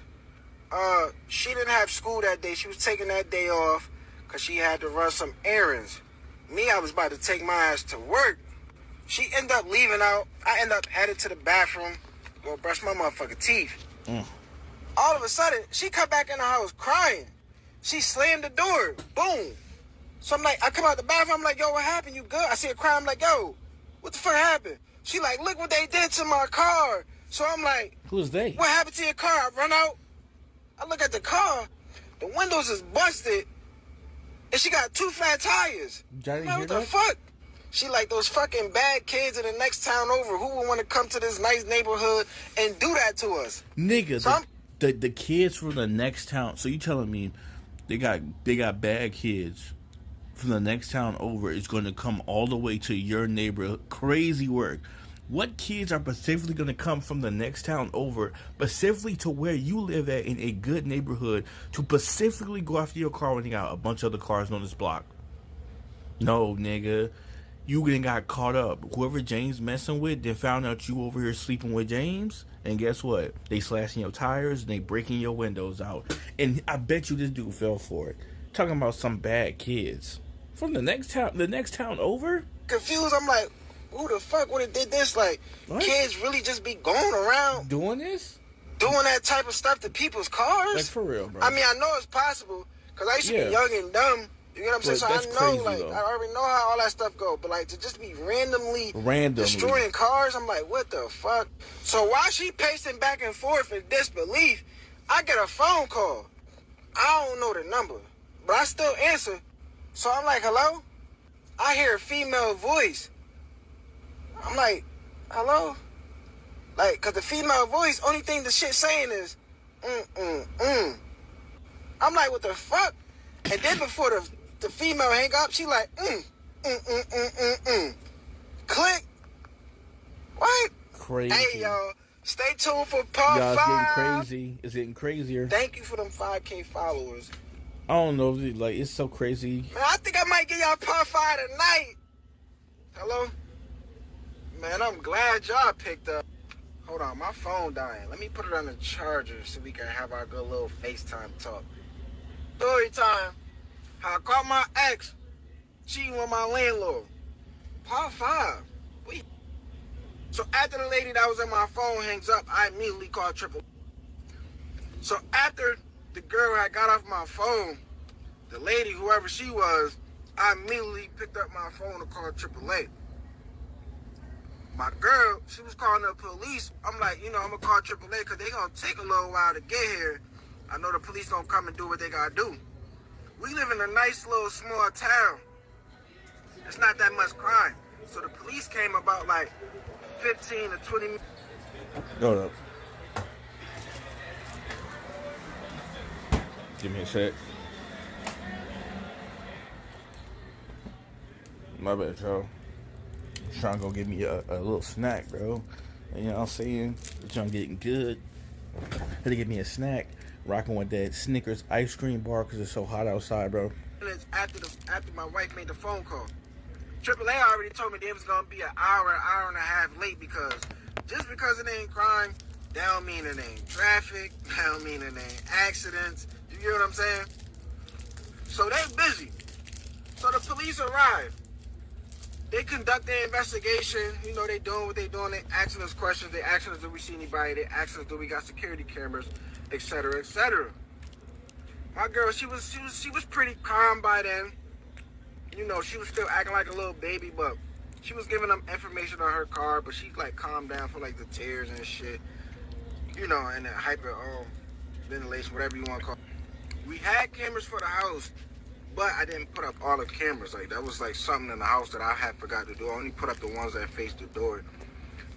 She didn't have school that day. She was taking that day off because she had to run some errands. Me, I was about to take my ass to work. She ended up leaving out. I ended up headed to the bathroom. Go brush my motherfucking teeth. All of a sudden, she come back in the house crying. She slammed the door. Boom. So I'm like, I come out the bathroom. I'm like, yo, what happened? You good? I see her crying. I'm like, yo, what the fuck happened? She like, look what they did to my car. So I'm like, who's they? What happened to your car? I run out. I look at the car. The windows is busted. And she got 2 flat tires. Johnny, like, what the fuck? She like, those fucking bad kids in the next town over. Who would want to come to this nice neighborhood and do that to us? Nigga, so the kids from the next town. So you telling me they got bad kids from the next town over is going to come all the way to your neighborhood? Crazy work. What kids are specifically going to come from the next town over, specifically to where you live at in a good neighborhood, to specifically go after your car when you got a bunch of other cars on this block? No, nigga. You then got caught up. Whoever James messing with, then found out you over here sleeping with James. And guess what? They slashing your tires and they breaking your windows out. And I bet you this dude fell for it. Talking about some bad kids. From the next town over? Confused, I'm like, who the fuck would have did this? Like, what? Kids really just be going around doing this? Doing that type of stuff to people's cars? Like, for real, bro. I mean, I know it's possible. Because I used to be young and dumb. You know what I'm saying? So I know, crazy, I already know how all that stuff go. But, like, to just be randomly destroying cars, I'm like, what the fuck? So while she pacing back and forth in disbelief, I get a phone call. I don't know the number, but I still answer. So I'm like, hello? I hear a female voice. I'm like, hello? Like, because the female voice, only thing the shit saying is, I'm like, what the fuck? And then before the female hang up, she like, Click. What? Crazy. Hey, y'all. Stay tuned for part 5. Y'all, it's getting crazy. It's getting crazier. Thank you for them 5K followers. I don't know. Like, it's so crazy. Man, I think I might get y'all part 5 tonight. Hello? Man, I'm glad y'all picked up. Hold on, my phone dying. Let me put it on the charger so we can have our good little FaceTime talk. Story time. How I caught my ex cheating with my landlord. Part 5. Wait. So after the lady that was on my phone hangs up, I immediately called Triple. So after the girl had got off my phone, the lady, whoever she was, I immediately picked up my phone to call AAA. My girl, she was calling the police. I'm like, I'm going to call AAA because they going to take a little while to get here. I know the police going to come and do what they got to do. We live in a nice little small town. It's not that much crime. So the police came about like 15 to 20 minutes. Hold up. Give me a sec. My bad, y'all. Trying to go get me a little snack, bro. You know what I'm saying? Trying getting good. Had to get me a snack. Rocking with that Snickers ice cream bar because it's so hot outside, bro. After my wife made the phone call, AAA already told me they was gonna be an hour and a half late because just because it ain't crime, that don't mean it ain't traffic. That don't mean it ain't accidents. You get what I'm saying? So they busy. So the police arrive. They conduct their investigation. They doing what they doing. They asking us questions. They asking us, do we see anybody? They asking us, do we got security cameras, etc., etc. My girl, she was pretty calm by then. She was still acting like a little baby, but she was giving them information on her car, but she like calmed down for like the tears and shit. And the hyper ventilation, whatever you want to call it. We had cameras for the house, but I didn't put up all the cameras. Like, that was like something in the house that I had forgot to do. I only put up the ones that faced the door.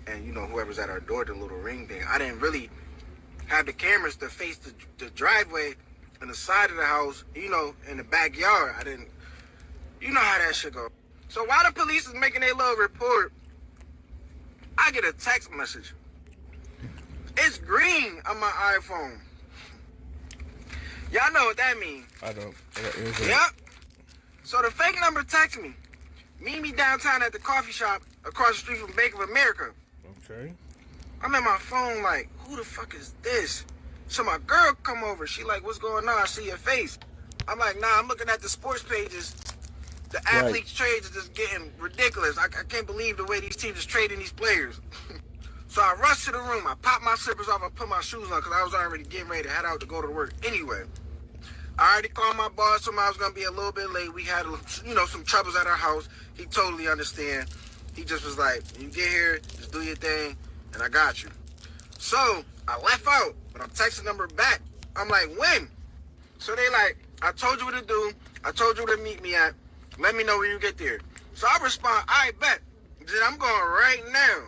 And, whoever's at our door, the little ring thing. I didn't really have the cameras to face the driveway and the side of the house, in the backyard. I didn't, how that shit go. So while the police is making their little report, I get a text message. It's green on my iPhone. Y'all know what that means. I don't. Yep. So the fake number texts me. Meet me downtown at the coffee shop across the street from Bank of America. Okay. I'm at my phone like, who the fuck is this? So my girl come over. She like, what's going on? I see your face. I'm like, nah, I'm looking at the sports pages. The athletes' trades are just getting ridiculous. I can't believe the way these teams is trading these players. So I rushed to the room. I popped my slippers off. I put my shoes on because I was already getting ready to head out to go to work anyway. I already called my boss. Told him I was going to be a little bit late. We had, some troubles at our house. He totally understand. He just was like, you get here, just do your thing, and I got you. So I left out, but I'm texting number back. I'm like, when? So they like, I told you what to do. I told you where to meet me at. Let me know when you get there. So I respond, I bet. Then I'm going right now.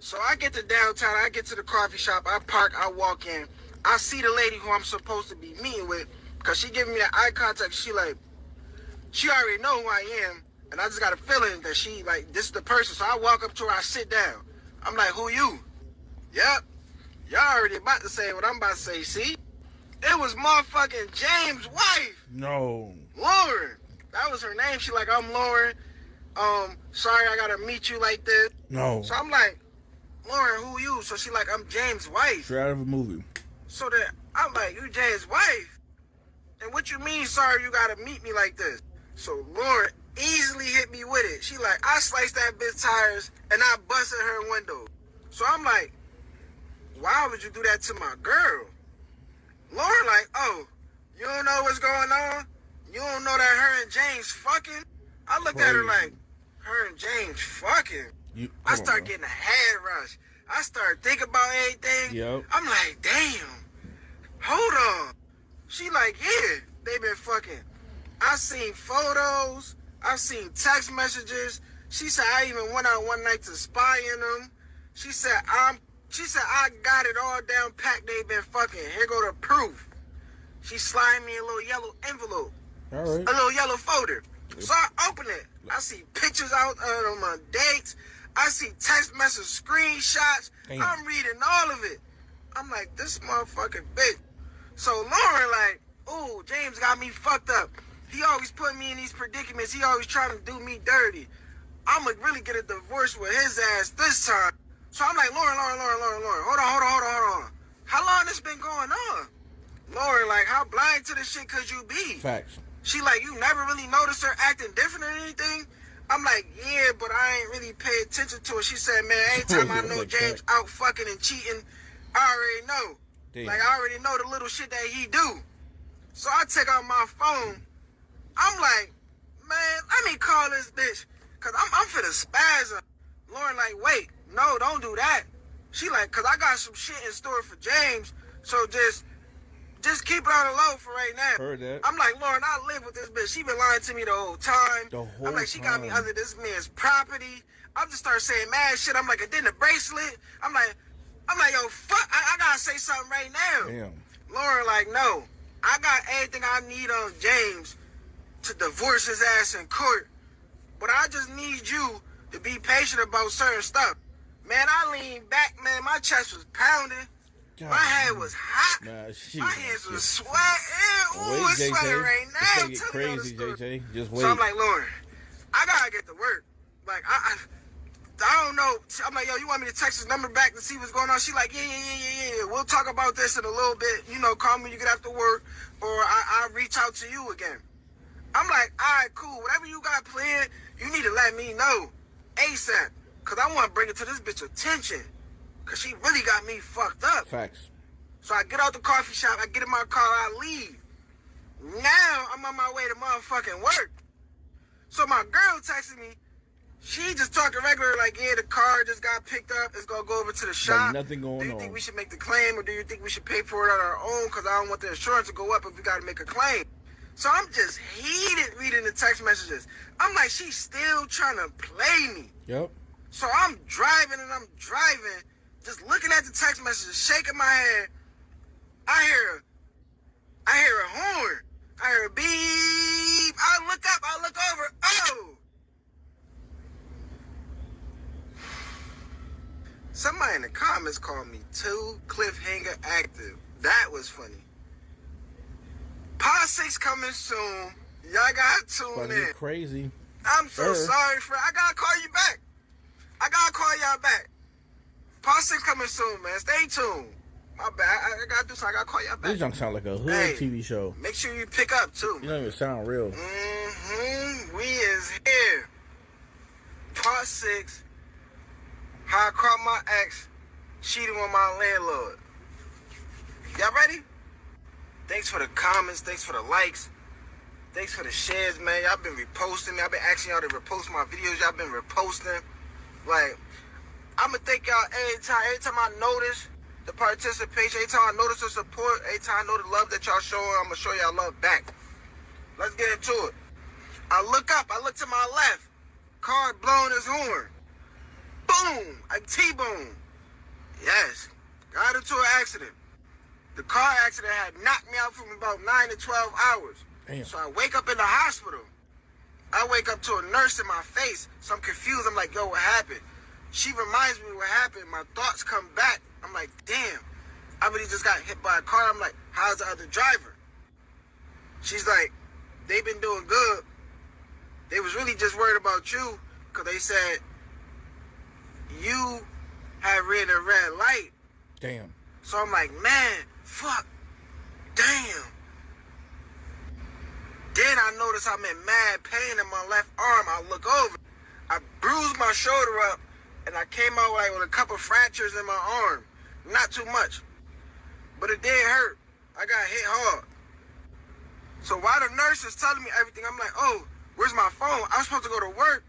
So I get to downtown. I get to the coffee shop. I park. I walk in. I see the lady who I'm supposed to be meeting with because she giving me that eye contact. She already know who I am. And I just got a feeling that she, this is the person. So I walk up to her. I sit down. I'm like, who you? Yep. Y'all already about to say what I'm about to say. See? It was motherfucking James' wife. No. Lauren. That was her name. She like, I'm Lauren. Sorry I gotta meet you like this. No. So I'm like, Lauren, who you? So she like, I'm James' wife. Straight out of a movie. So then I'm like, you James' wife? And what you mean, sorry you gotta meet me like this? So Lauren easily hit me with it. She like, I sliced that bitch tires and I busted her window. So I'm like, why would you do that to my girl? Lauren like, oh, you don't know what's going on? You don't know that her and James fucking? I looked at her like, her and James fucking? I start getting a head rush. I start thinking about everything. Yep. I'm like, damn, hold on. She like, yeah, they been fucking. I seen photos. I seen text messages. She said I even went out one night to spy in them. She said I got it all down packed. They been fucking. Here go the proof. She slid me a little yellow envelope. All right. A little yellow folder. So I open it. I see pictures out of my dates. I see text message screenshots. Damn. I'm reading all of it. I'm like, this motherfucking bitch. So Lauren like, ooh, James got me fucked up. He always put me in these predicaments. He always trying to do me dirty. I'ma really get a divorce with his ass this time. So I'm like, Lauren. Hold on. How long this been going on? Lauren like, how blind to this shit could you be? Facts. She like, you never really noticed her acting different or anything? I'm like, yeah, but I ain't really pay attention to it. She said, man, anytime I know James out fucking and cheating, I already know. Damn. Like, I already know the little shit that he do. So I take out my phone. I'm like, man, let me call this bitch. Cause I'm finna spaz her. Lauren like, wait, no, don't do that. She like, cause I got some shit in store for James. So just keep it on the low for right now. Heard that. I'm like, Lauren, I live with this bitch. She been lying to me the whole time. I'm like, she got me under this man's property. I just start saying mad shit. I'm like, I did a bracelet. I'm like, yo, fuck, I gotta say something right now. Damn. Lauren like, no, I got everything I need on James to divorce his ass in court. But I just need you to be patient about certain stuff. Man, I leaned back, man, my chest was pounding. God, my head was hot. Nah, my hands was sweating. Ooh, it's sweating right now. It's gonna get crazy, JJ. Just wait. So I'm like, Lauren, I gotta get to work. Like, I don't know. I'm like, yo, you want me to text his number back to see what's going on? She like, yeah. We'll talk about this in a little bit. You know, call me when you get after work, or I'll reach out to you again. I'm like, all right, cool. Whatever you got planned, you need to let me know ASAP. Because I want to bring it to this bitch attention. Because she really got me fucked up. Facts. So I get out the coffee shop, I get in my car, I leave. Now I'm on my way to motherfucking work. So my girl texted me. She just talking regular, like, yeah, the car just got picked up. It's going to go over to the shop. Like nothing going on. Do you think we should make the claim, or do you think we should pay for it on our own? Because I don't want the insurance to go up if we got to make a claim. So I'm just heated reading the text messages. I'm like, she's still trying to play me. Yep. So I'm driving, just looking at the text messages, shaking my head. I hear a horn. I hear a beep. I look up, I look over. Oh! Somebody in the comments called me too cliffhanger active. That was funny. Part 6 coming soon. Y'all gotta tune in. Crazy. I'm so sorry for. I gotta call you back. I gotta call y'all back. Part 6 coming soon, man. Stay tuned. My bad. I gotta do something. I gotta call y'all back. This don't sound like a hood TV show. Make sure you pick up too. You don't even sound real. We is here. Part 6. How I caught my ex cheating on my landlord. Y'all ready? Thanks for the comments. Thanks for the likes. Thanks for the shares, man. Y'all been reposting me. I've been asking y'all to repost my videos. Y'all been reposting. Like, I'm going to thank y'all every time I notice the participation, every time I notice the support, every time I know the love that y'all showing, I'm going to show y'all love back. Let's get into it. I look up. I look to my left. Car blowing his horn. Boom! A T-bone. Yes. Got into an accident. The car accident had knocked me out from about 9 to 12 hours. Damn. So I wake up in the hospital. I wake up to a nurse in my face. So I'm confused. I'm like, yo, what happened? She reminds me what happened. My thoughts come back. I'm like, damn. I really just got hit by a car. I'm like, how's the other driver? She's like, they've been doing good. They was really just worried about you because they said you had ran a red light. Damn. So I'm like, man, fuck, damn. Then I notice I'm in mad pain in my left arm. I look over. I bruised my shoulder up, and I came out like with a couple fractures in my arm. Not too much, but it did hurt. I got hit hard. So while the nurse is telling me everything, I'm like, oh, where's my phone? I was supposed to go to work.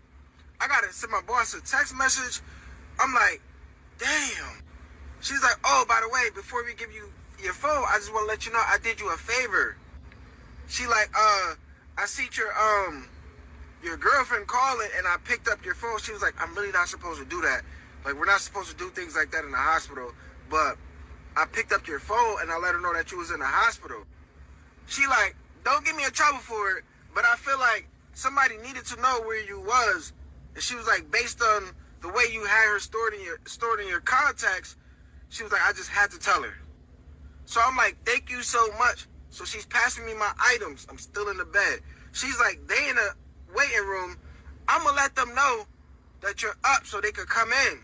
I got to send my boss a text message. I'm like, damn. She's like, oh, by the way, before we give you your phone, I just want to let you know I did you a favor. She like, I see your girlfriend calling, and I picked up your phone. She was like, I'm really not supposed to do that. Like, we're not supposed to do things like that in the hospital. But I picked up your phone, and I let her know that you was in the hospital. She like, don't get me in trouble for it, but I feel like somebody needed to know where you was. And she was like, based on the way you had her stored in your contacts, she was like, I just had to tell her. So I'm like, thank you so much. So she's passing me my items. I'm still in the bed. She's like, they in the waiting room. I'm going to let them know that you're up so they could come in.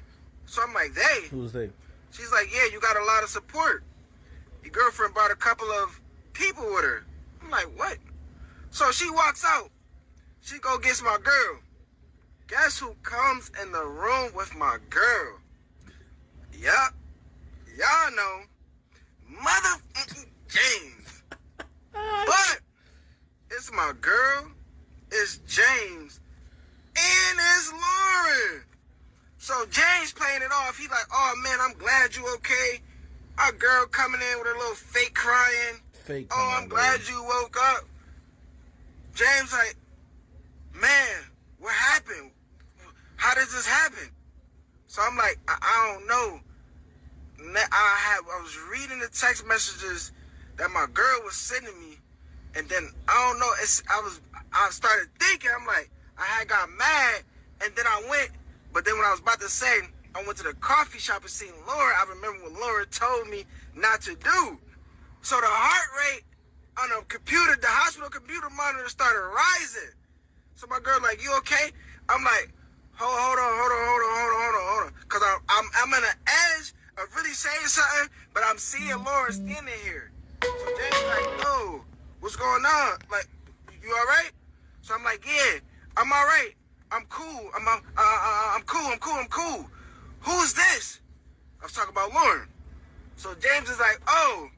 So I'm like, they? Who's they? She's like, yeah, you got a lot of support. Your girlfriend brought a couple of people with her. I'm like, what? So she walks out. She go gets my girl. Guess who comes in the room with my girl? Yup. Y'all know. Mother James. But it's my girl, it's James, and it's Lauren. So James playing it off. He like, oh man, I'm glad you okay. Our girl coming in with her little fake crying. Fake. Oh, I'm glad you woke up. James like, man, what happened? How did this happen? So I'm like, I don't know. I was reading the text messages that my girl was sending me, and then I don't know. I started thinking. I'm like, I had got mad, and then I went. But then when I was about to say, I went to the coffee shop and seen Laura. I remember what Laura told me not to do. So the heart rate on the computer, the hospital computer monitor, started rising. So my girl like, you okay? I'm like, hold on, because I'm on the edge of really saying something, but I'm seeing Laura standing here. So James like, oh, what's going on? Like, you all right? So I'm like, yeah, I'm all right. I'm cool. I'm cool. Who's this? I was talking about Lauren. So James is like, oh,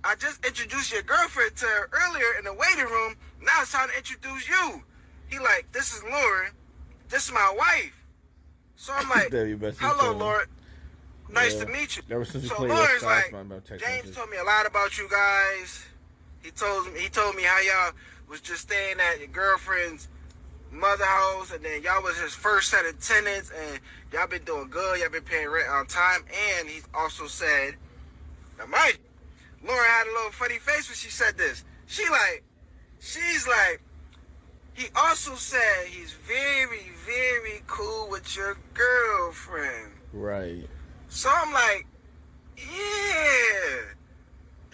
I just introduced your girlfriend to her earlier in the waiting room. Now it's time to introduce you. He like, this is Lauren. This is my wife. So I'm like, hello, Lauren. Nice to meet you. So Lauren's like, James told me a lot about you guys. He told me how y'all was just staying at your girlfriend's mother house, and then y'all was his first set of tenants, and y'all been doing good. Y'all been paying rent on time. And he also said, now mind you, Lauren had a little funny face when she said this. She's like, he also said he's very, very cool with your girlfriend. Right. So I'm like, yeah.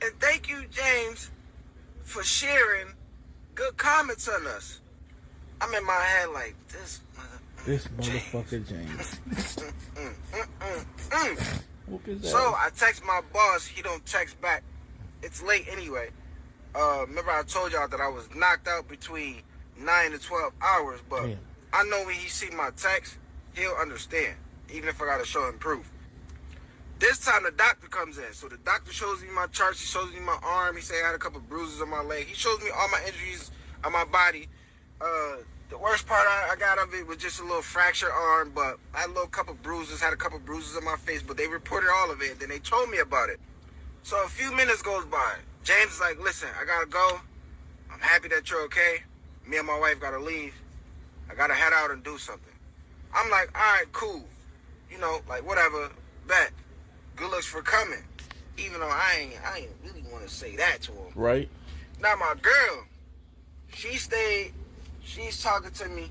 And thank you, James, for sharing good comments on us. I'm in my head like, this motherfucker James. So I text my boss. He don't text back. It's late anyway. Remember I told y'all that I was knocked out between 9 to 12 hours, but damn. I know when he see my text, he'll understand, even if I gotta show him proof. This time the doctor comes in. So the doctor shows me my charts. He shows me my arm. He said I had a couple bruises on my leg. He shows me all my injuries on my body. The worst part I got of it was just a little fractured arm, but I had a couple bruises on my face, but they reported all of it, and then they told me about it. So a few minutes goes by. James is like, listen, I gotta go. I'm happy that you're okay. Me and my wife gotta leave. I gotta head out and do something. I'm like, all right, cool. You know, like whatever, bet. Good looks for coming. Even though I ain't really want to say that to him. Right. Now my girl, she stayed. She's talking to me.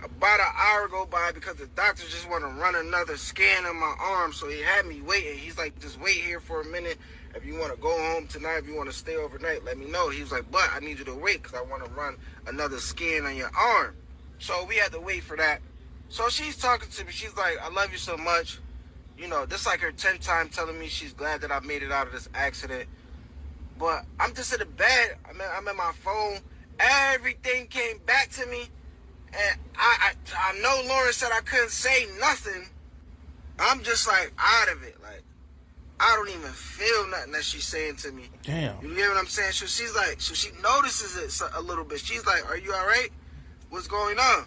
About an hour go by because the doctor just want to run another scan on my arm, so he had me waiting. He's like, just wait here for a minute. If you want to go home tonight, if you want to stay overnight, let me know. He was like, but I need you to wait because I want to run another scan on your arm. So we had to wait for that. So she's talking to me. She's like, I love you so much. You know, this like her 10th time telling me she's glad that I made it out of this accident. But I'm just in the bed. I'm at my phone. Everything came back to me. And I know Lauren said I couldn't say nothing. I'm just like out of it. Like, I don't even feel nothing that she's saying to me. Damn. You get what I'm saying? So she's like, so she notices it a little bit. She's like, are you all right? What's going on?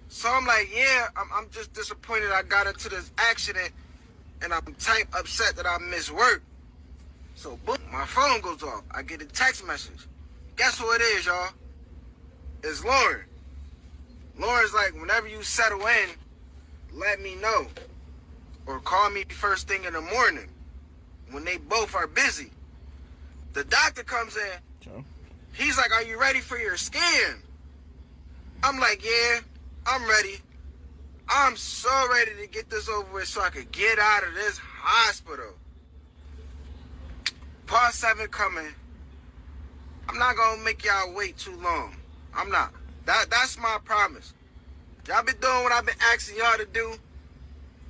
So I'm like, yeah, I'm just disappointed I got into this accident and I'm type upset that I missed work. So boom, my phone goes off. I get a text message. Guess who it is, y'all? It's Lauren. Lauren's like, whenever you settle in, let me know. Or call me first thing in the morning when they both are busy. The doctor comes in. Sure. He's like, are you ready for your scan? I'm like, yeah, I'm ready. I'm so ready to get this over with so I could get out of this hospital. Part 7 coming. I'm not going to make y'all wait too long. I'm not. That's my promise. Y'all been doing what I've been asking y'all to do.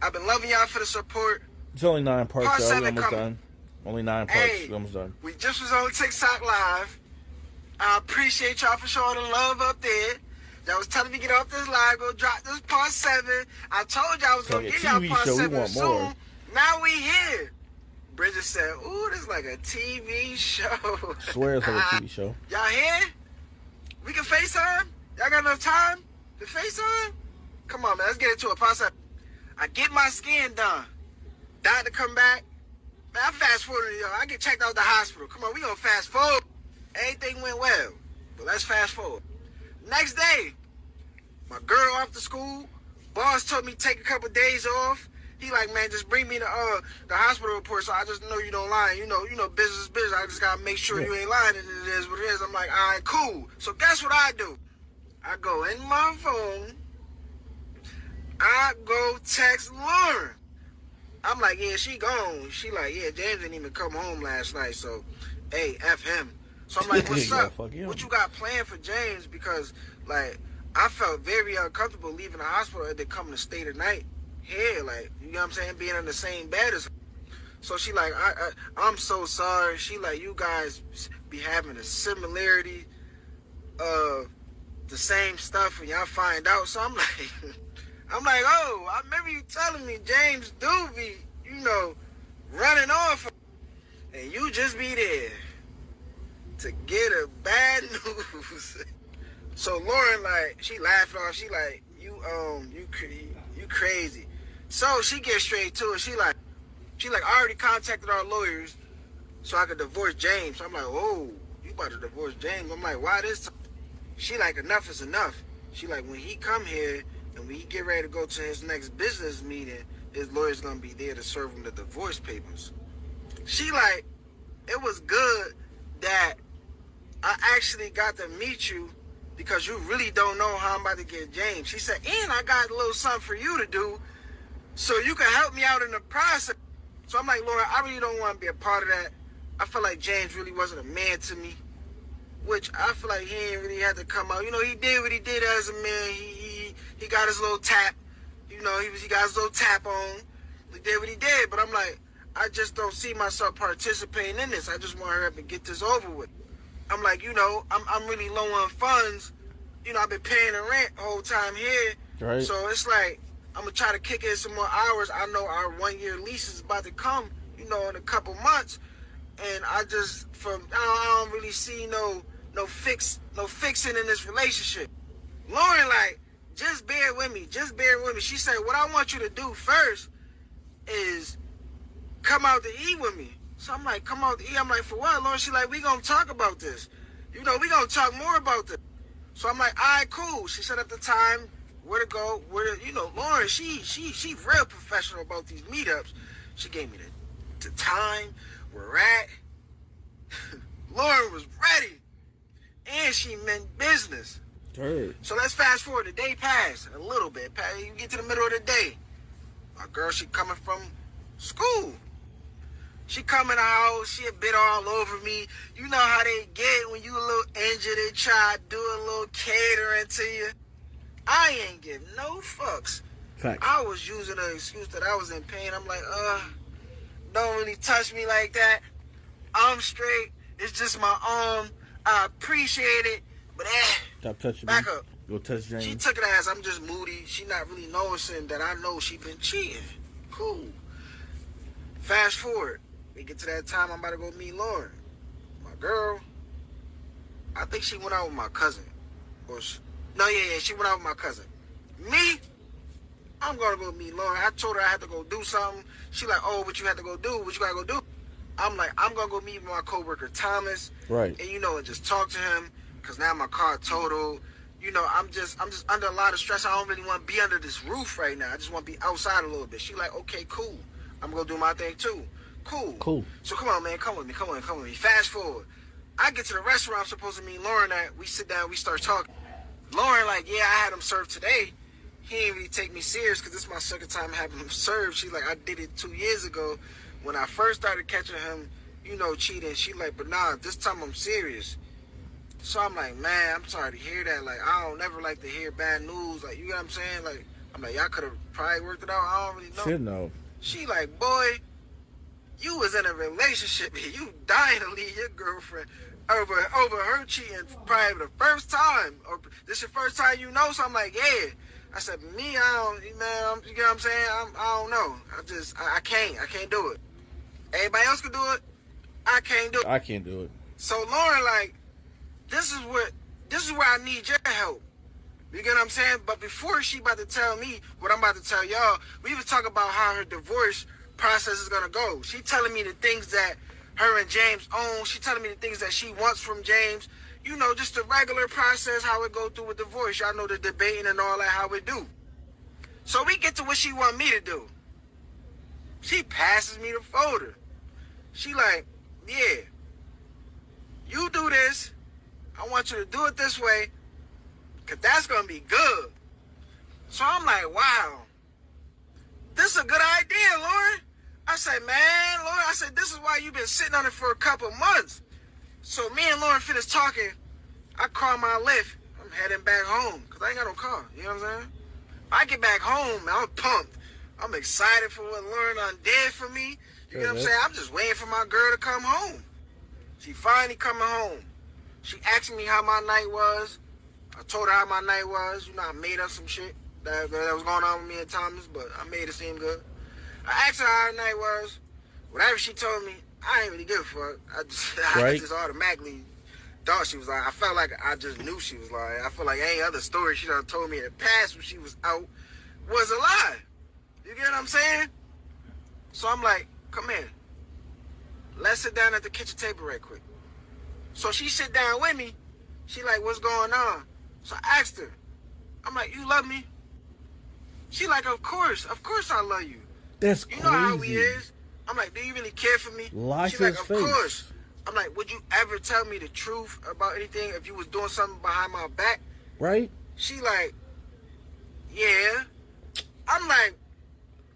I've been loving y'all for the support. It's only 9 parts, Part y'all. We 7 almost coming. done. Only 9 parts. Hey, We almost done. we just was on TikTok Live. I appreciate y'all for showing the love up there. Y'all was telling me to get off this live, go drop this part 7. I told y'all I was going to Like a give y'all TV part show, we 7 want soon. more. Now we here. Bridget said, ooh, this is like a TV show. I swear it's like a TV show. Y'all here? We can FaceTime? Y'all got enough time to FaceTime? Come on, man. Let's get into it. Part 7. I get my scan done. Doctor come back. Man, I fast forwarded, y'all. I get checked out the hospital. Come on, we gonna fast forward. Everything went well. But let's fast forward. Next day, my girl off to school. Boss told me to take a couple days off. He like, man, just bring me the hospital report so I just know you don't lie. You know, business is business. I just gotta make sure you ain't lying and it is what it is. I'm like, all right, cool. So guess what I do? I go in my phone. I go text Lauren. I'm like, yeah, she gone. She like, yeah, James didn't even come home last night, so, hey, F him. So I'm like, what's up? What you got planned for James? Because, like, I felt very uncomfortable leaving the hospital and then coming to stay the night here, like, you know what I'm saying, being in the same bed as her. So she like, I'm so sorry. She like, you guys be having a similarity of the same stuff and y'all find out. So I'm like, oh, I remember you telling me James do be, running off. And you just be there to get a bad news. So Lauren, like, she laughed off. She like, you crazy. So she gets straight to it. She like, I already contacted our lawyers so I could divorce James. I'm like, oh, you about to divorce James? I'm like, why this time? She like, enough is enough. She like, when he come here and when he get ready to go to his next business meeting, his lawyer's gonna be there to serve him the divorce papers. She like, it was good that I actually got to meet you because you really don't know how I'm about to get James. She said, and I got a little something for you to do so you can help me out in the process. So I'm like, Laura, I really don't want to be a part of that. I feel like James really wasn't a man to me, which I feel like he ain't really had to come out. He did what he did as a man. He got his little tap. He got his little tap on. He did what he did. But I'm like, I just don't see myself participating in this. I just want her to get this over with. I'm like, I'm really low on funds. I've been paying the rent the whole time here. Right. So it's like, I'm going to try to kick in some more hours. I know our 1-year lease is about to come, in a couple months. And I don't really see no fixing in this relationship. Lauren, like, just bear with me. She said, what I want you to do first is come out to eat with me. So I'm like, come out to eat. I'm like, for what, Lauren? She like, we going to talk about this. We going to talk more about this. So I'm like, all right, cool. She set up the time, where to go, Lauren, she real professional about these meetups. She gave me the time, where we're at. Lauren was ready. And she meant business. Heard. So let's fast forward. The day passed a little bit. You get to the middle of the day. My girl, she coming from school. She come in the house, she a bit all over me. You know how they get when you a little injured, they try to do a little catering to you. I ain't give no fucks. Facts. I was using an excuse that I was in pain. I'm like, don't really touch me like that. I'm straight. It's just my arm. I appreciate it, but Stop touching back me. up. Go touch James. She took it as I'm just moody. She not really noticing that I know she been cheating. Cool. Fast forward. We get to that time I'm about to go meet Lauren. My girl, I think she went out with my cousin. She went out with my cousin. Me, I'm gonna go meet Lauren. I told her I had to go do something. She like, oh, what you had to go do? What you gotta go do? I'm like, I'm gonna go meet my coworker Thomas. Right. And and just talk to him, cause now my car totaled. I'm just under a lot of stress. I don't really want to be under this roof right now. I just want to be outside a little bit. She like, okay, cool. I'm gonna do my thing too. Cool. So come on, man, come with me. Fast forward. I get to the restaurant I'm supposed to meet Lauren at. We sit down, we start talking. Lauren like, yeah, I had him served today. He didn't really take me serious because this is my second time having him served. She's like, I did it 2 years ago when I first started catching him, cheating. She like, but nah, this time I'm serious. So I'm like, man, I'm sorry to hear that. Like, I don't never like to hear bad news. Like, you know what I'm saying? Like, I'm like, y'all could have probably worked it out. I don't really know. Should know. She like, boy, you was in a relationship and you dying to leave your girlfriend over her cheating probably the first time. Or this your first time So I'm like, yeah. I said, me, I don't, man, you know what I'm saying? I don't know. I can't do it. Everybody else can do it. I can't do it. I can't do it. So Lauren like, this is where I need your help. You get what I'm saying? But before she about to tell me what I'm about to tell y'all, we was talking about how her divorce process is gonna go. She telling me the things that her and James own. She telling me the things that she wants from James. Just the regular process, how it go through with divorce. Y'all know the debating and all that, how it do. So we get to what she want me to do. She passes me the folder. She like, yeah, you do this. I want you to do it this way, because that's going to be good. So I'm like, wow, this is a good idea, Lauren. I said, man, Lauren, this is why you've been sitting on it for a couple months. So me and Lauren finished talking. I call my Lyft. I'm heading back home, because I ain't got no car. You know what I'm saying? I get back home, I'm pumped. I'm excited for what Lauren done did for me. You know what I'm saying? I'm just waiting for my girl to come home. She finally coming home. She asked me how my night was. I told her how my night was. I made up some shit that was going on with me and Thomas, but I made it seem good. I asked her how her night was. Whatever she told me, I ain't really give a fuck. I just automatically thought she was lying. I felt like I just knew she was lying. I feel like any other story she done told me in the past when she was out was a lie. You get what I'm saying? So I'm like, come here. Let's sit down at the kitchen table right quick. So she sit down with me. She like, what's going on? So I asked her. I'm like, you love me? She like, of course I love you. That's crazy. You know how he is. I'm like, do you really care for me? Lie She to like, his of face. course. I'm like, would you ever tell me the truth about anything if you was doing something behind my back? Right? She like, yeah. I'm like,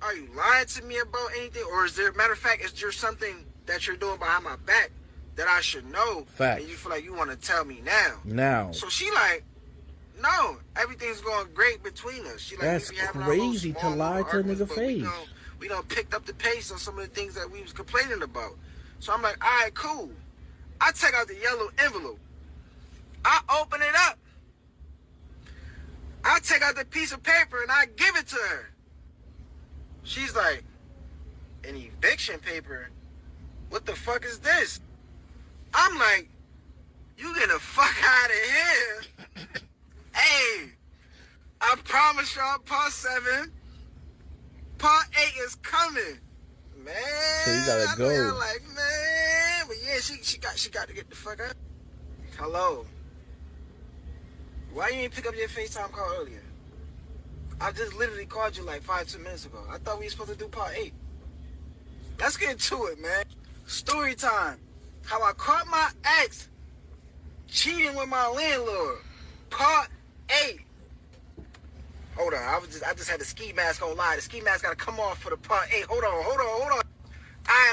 are you lying to me about anything? Or matter of fact, is there something that you're doing behind my back that I should know? Fact. And you feel like you want to tell me now? Now. So she like, no, everything's going great between us. She like, that's we be having our little crazy to small lie little to a arguments, nigga but face. We done picked up the pace on some of the things that we was complaining about. So I'm like, all right, cool. I take out the yellow envelope. I open it up. I take out the piece of paper and I give it to her. She's like, an eviction paper? What the fuck is this? I'm like, you get the fuck out of here. Hey, I promise y'all, part 7, part 8 is coming. Man, So you gotta go. I'm like, man, but yeah, she got to get the fuck out. Hello. Why you didn't pick up your FaceTime call earlier? I just literally called you like 5-10 minutes ago. I thought we were supposed to do part 8. Let's get to it, man. Story time. How I caught my ex cheating with my landlord. Part 8. Hold on, I just had the ski mask on live. The ski mask gotta come off for the part 8. Hold on. Alright,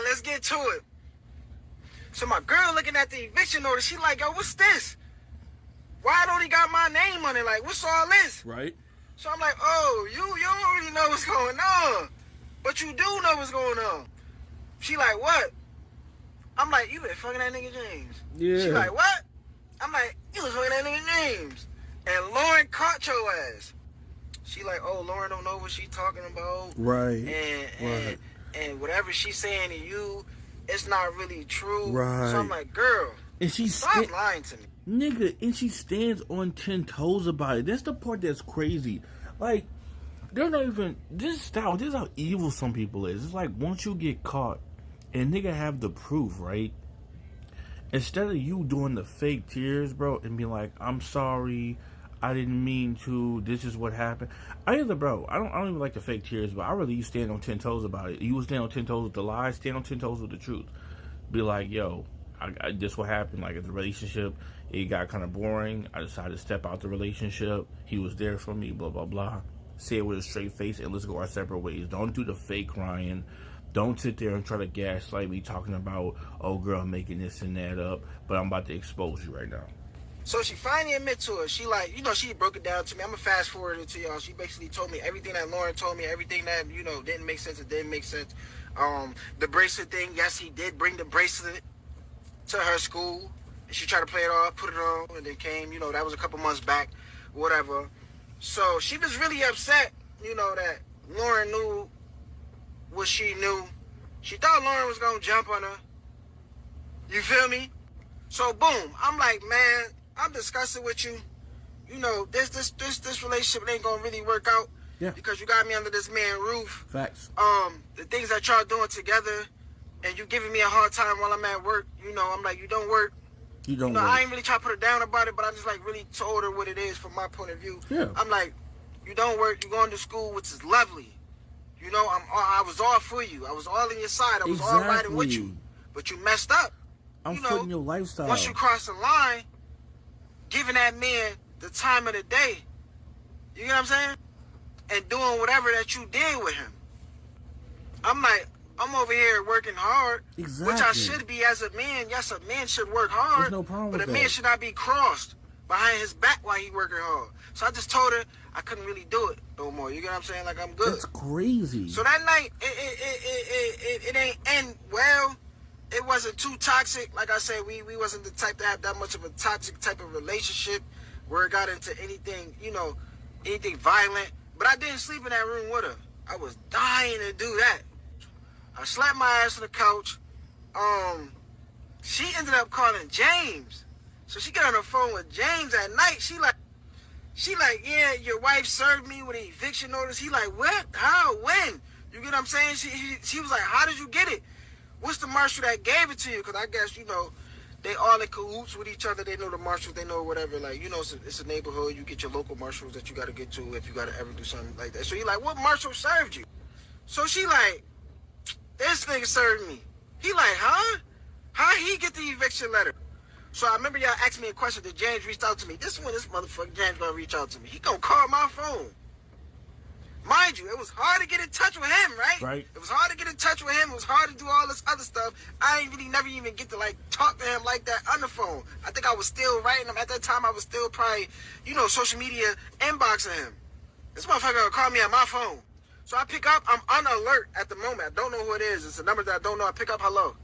let's get to it. So my girl looking at the eviction notice, she like, yo, what's this? Why don't he got my name on it? Like, what's all this? Right. So I'm like, oh, you already know what's going on. But you do know what's going on. She like, what? I'm like, you been fucking that nigga James. Yeah. She like, what? I'm like, you was fucking that nigga James. And Lauren caught your ass. She like, oh, Lauren don't know what she talking about. Right. And whatever she's saying to you, it's not really true. Right. So I'm like, girl, and she stop lying to me. Nigga, and she stands on 10 toes about it. That's the part that's crazy. Like, they're not even, this is how evil some people is. It's like, once you get caught, and nigga have the proof, right? Instead of you doing the fake tears, bro, and be like, I'm sorry, I didn't mean to, this is what happened. I don't even like the fake tears, but I rather you stand on 10 toes about it. You would stand on 10 toes with the lies, stand on 10 toes with the truth. Be like, yo, this what happened. Like, the relationship, it got kind of boring. I decided to step out the relationship. He was there for me, blah, blah, blah. Say it with a straight face and let's go our separate ways. Don't do the fake crying. Don't sit there and try to gaslight me talking about, oh, girl, I'm making this and that up, but I'm about to expose you right now. So she finally admit to it. She like, she broke it down to me. I'm going to fast forward it to y'all. She basically told me everything that Lauren told me, everything that, didn't make sense, it didn't make sense. The bracelet thing, yes, he did bring the bracelet to her school. She tried to play it off, put it on, and then came, that was a couple months back, whatever. So she was really upset, that Lauren knew what she knew. She thought Lauren was gonna jump on her. You feel me? So boom, I'm like, man, I'm discussing with you. This relationship ain't gonna really work out. Yeah. Because you got me under this man roof. Facts. The things that y'all doing together, and you giving me a hard time while I'm at work. I'm like, you don't work. You don't work. I ain't really try to put her down about it, but I just like really told her what it is from my point of view. Yeah. I'm like, you don't work. You going to school, which is lovely. I was all for you. I was all in your side. I was all riding with you. But you messed up. I'm footing your lifestyle. Once you cross the line, giving that man the time of the day, you get what I'm saying? And doing whatever that you did with him. I'm like, I'm over here working hard, exactly. Which I should be as a man. Yes, a man should work hard. There's no problem but with a man should not be crossed behind his back while he working hard. So I just told her I couldn't really do it no more. You get what I'm saying? Like, I'm good. That's crazy. So that night, it ain't end well. It wasn't too toxic. Like I said, we wasn't the type to have that much of a toxic type of relationship where it got into anything, anything violent. But I didn't sleep in that room with her. I was dying to do that. I slapped my ass on the couch. She ended up calling James. So she got on the phone with James at night. She like, yeah, your wife served me with an eviction notice. He like, what? How? When? You get what I'm saying? She was like, how did you get it? What's the marshal that gave it to you? Because I guess, they all in cahoots with each other. They know the marshals. They know whatever. Like, it's a neighborhood. You get your local marshals that you got to get to if you got to ever do something like that. So he like, what marshal served you? So she like, this nigga served me. He like, huh? How he get the eviction letter? So I remember y'all asked me a question. Did James reach out to me? This motherfucker James gonna reach out to me. He gonna call my phone. Mind you, it was hard to get in touch with him, right? Right. It was hard to get in touch with him. It was hard to do all this other stuff. I ain't really never even get to like talk to him like that on the phone. I think I was still writing him. At that time, I was still probably, social media inboxing him. This motherfucker gonna call me on my phone. So I pick up. I'm on alert at the moment. I don't know who it is. It's a number that I don't know. I pick up. Hello.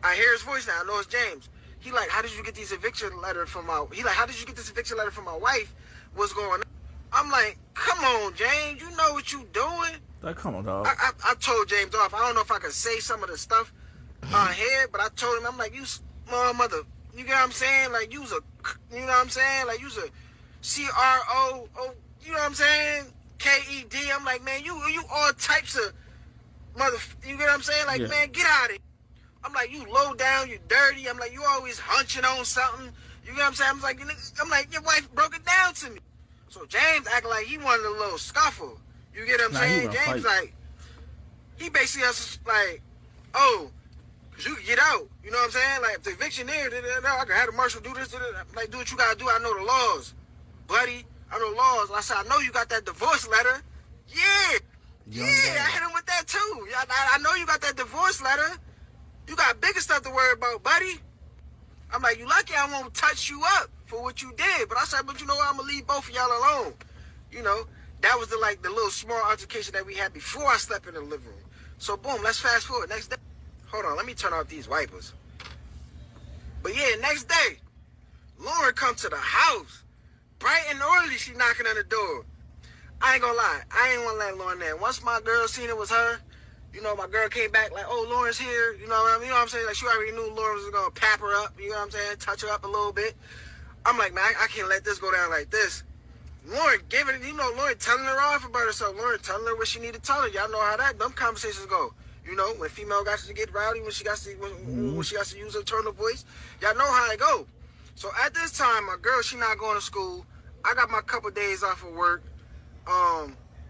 I hear his voice now. I know it's James. He like, how did you get these eviction letter from my? He like, how did you get this eviction letter from my wife? What's going on? I'm like, come on, James. You know what you doing? Like, come on, dog. I told James off. I don't know if I could say some of the stuff on here, but I told him, I'm like, you small mother. You get what I'm saying? Like, you's a, you know what I'm saying? Like, you's a CRO. You know what I'm saying? KED. I'm like, man, you all types of mother. You get what I'm saying? Like, man, get out of it. I'm like, you low down, you dirty. I'm like, you always hunching on something. You get what I'm saying? I'm like, your wife broke it down to me. So James acting like he wanted a little scuffle. You get what I'm saying? James like, he basically has like, oh, cause you can get out. You know what I'm saying? Like, if the eviction there, I can have the marshal do this. Like, do what you gotta do. I know the laws, buddy. I know the laws. I said, I know you got that divorce letter. Yeah, I hit him with that too. I know you got that divorce letter. You got bigger stuff to worry about, buddy. I'm like, you lucky I won't touch you up for what you did. But I said, but you know what? I'm going to leave both of y'all alone. You know, that was the little small altercation that we had before I slept in the living room. So boom, let's fast forward. Next day. Hold on, let me turn off these wipers. But yeah, next day, Lauren come to the house. Bright and early, she knocking on the door. I ain't gonna lie, I ain't wanna let Lauren in. Once my girl seen it was her, you know, my girl came back like, oh, Lauren's here. You know what I'm saying? Like, she already knew Lauren was gonna pap her up. You know what I'm saying? Touch her up a little bit. I'm like, man, I can't let this go down like this. Lauren giving it, you know, Lauren telling her off about herself. Lauren telling her what she need to tell her. Y'all know how them conversations go. You know, when female got to get rowdy, when she got to use her tone of voice, y'all know how it go. So at this time, my girl, she not going to school. I got my couple days off of work.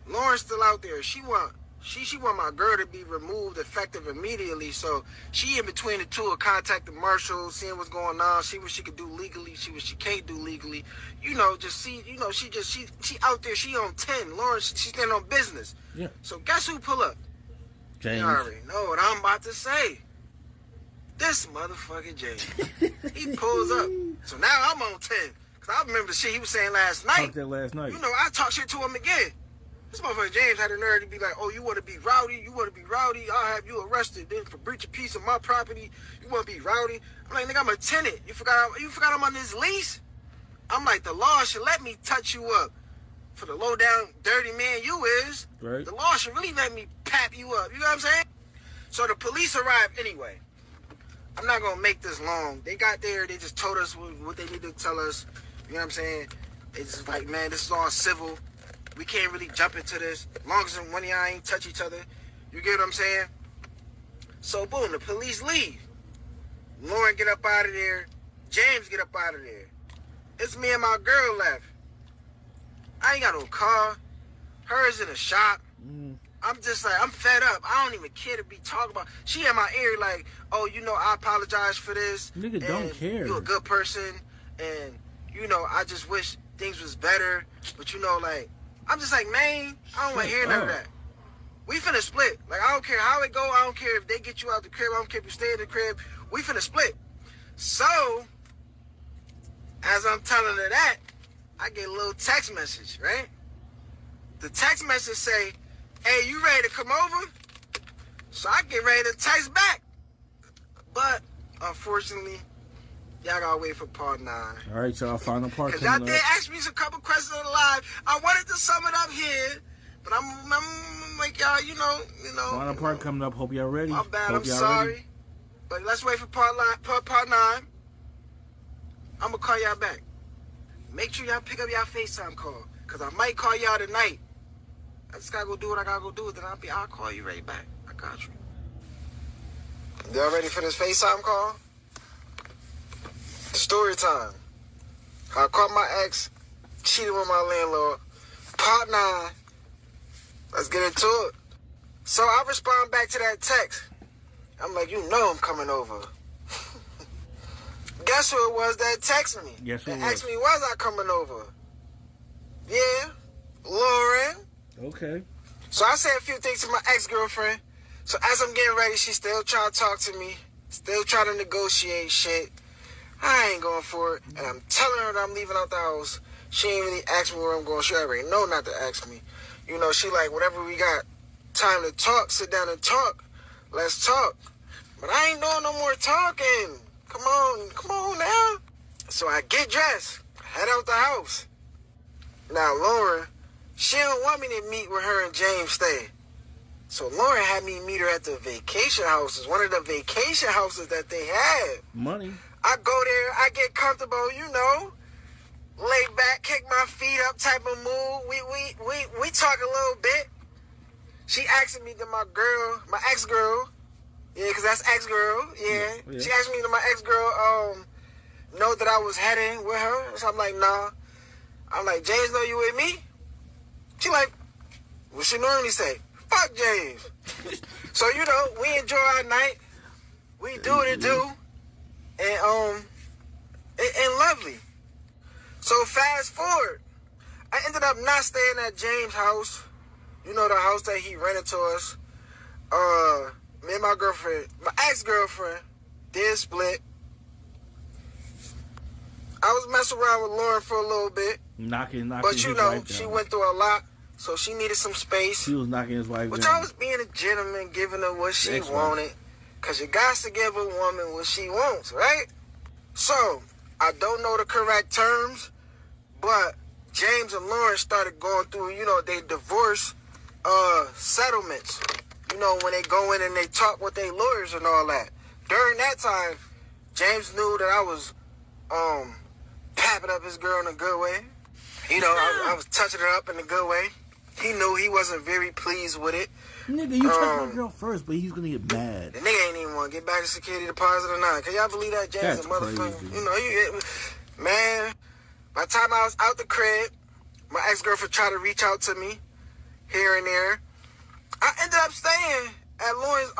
Lauren's still out there. She want my girl to be removed effective immediately. So she in between the two of contacting Marshall, seeing what's going on, see what she could do legally, see what she can't do legally. You know, just see, you know, she out there, she on 10. Lauren, she standing on business. Yeah. So guess who pull up? James. You already know what I'm about to say. This motherfucking James. He pulls up. So now I'm on 10. Because I remember the shit he was saying last night. Talked that last night. You know, I talk shit to him again. This motherfucker James had the nerve to be like, oh, you want to be rowdy? You want to be rowdy? I'll have you arrested. Then for breach of peace of my property, you want to be rowdy? I'm like, nigga, I'm a tenant. You forgot I'm on this lease? I'm like, the law should let me touch you up. For the low down, dirty man you is, right. The law should really let me pap you up. You know what I'm saying? So the police arrived anyway. I'm not going to make this long. They got there. They just told us what they need to tell us. You know what I'm saying? It's just like, man, this is all civil. We can't really jump into this. As long as one of y'all ain't touch each other. You get what I'm saying? So, boom, the police leave. Lauren get up out of there. James get up out of there. It's me and my girl left. I ain't got no car. Hers in the shop. I'm just like, I'm fed up. I don't even care to be talking about. She in my ear like, oh, you know, I apologize for this. Nigga don't care. You a good person. And, you know, I just wish things was better. But, you know, like, I'm just like, man, I don't want to hear none of that. We finna split. Like, I don't care how it go. I don't care if they get you out the crib. I don't care if you stay in the crib. We finna split. So, as I'm telling her that, I get a little text message, right? The text message say, hey, you ready to come over? So I get ready to text back. But, unfortunately, y'all gotta wait for part 9. All right, y'all, final part Because coming y'all up. did ask me a couple questions on the live. I wanted to sum it up here, but I'm gonna make y'all, you know. Final part coming up. Hope y'all ready. My bad, Hope I'm y'all sorry. ready. But let's wait for part 9. I'm gonna call y'all back. Make sure y'all pick up y'all FaceTime call. Because I might call y'all tonight. I just gotta go do what I gotta go do. Then I'll call you right back. I got you. Y'all ready for this FaceTime call? Story time. I caught my ex cheating with my landlord. Part 9. Let's get into it. So I respond back to that text. I'm like, you know I'm coming over. Guess who it was that texted me? Guess who it that was? asked me, was I coming over? Yeah, Lauren. Okay. So I said a few things to my ex-girlfriend. So as I'm getting ready, she still trying to talk to me. Still trying to negotiate shit. I ain't going for it. And I'm telling her that I'm leaving out the house. She ain't really asked me where I'm going. She already know not to ask me. You know, she like, whenever we got time to talk, sit down and talk. Let's talk. But I ain't doing no more talking. Come on now. So I get dressed, head out the house. Now Lauren, she don't want me to meet where her and James stay. So Lauren had me meet her at the vacation houses, one of the vacation houses that they had. Money. I go there, I get comfortable, you know, lay back, kick my feet up type of mood. We talk a little bit. She asking me to my ex-girl, yeah, because that's ex-girl, yeah. She asked me to my ex-girl, know that I was heading with her. So I'm like, nah. I'm like, James know you with me? She like, what she normally say? Fuck James. So, you know, we enjoy our night. We do what it do. And lovely. So fast forward. I ended up not staying at James' house. You know, the house that he rented to us. Me and my girlfriend, my ex-girlfriend, did split. I was messing around with Lauren for a little bit. knocking But his you know, wife she down. went through a lot, so she needed some space. He was knocking his wife Which down. I was being a gentleman, giving her what she Ex-wife. wanted. Because you got to give a woman what she wants, right? So, I don't know the correct terms, but James and Lauren started going through, you know, they divorce settlements. You know, when they go in and they talk with their lawyers and all that. During that time, James knew that I was papping up his girl in a good way. You know, I was touching her up in a good way. He knew he wasn't very pleased with it. Nigga, you touched my girl first, but he's gonna get mad. The nigga ain't even want to get back to security deposit or not. Can y'all believe that, James? That's a motherfucker. crazy. You know, man, by the time I was out the crib, my ex-girlfriend tried to reach out to me here and there. I ended up staying at Lauren's,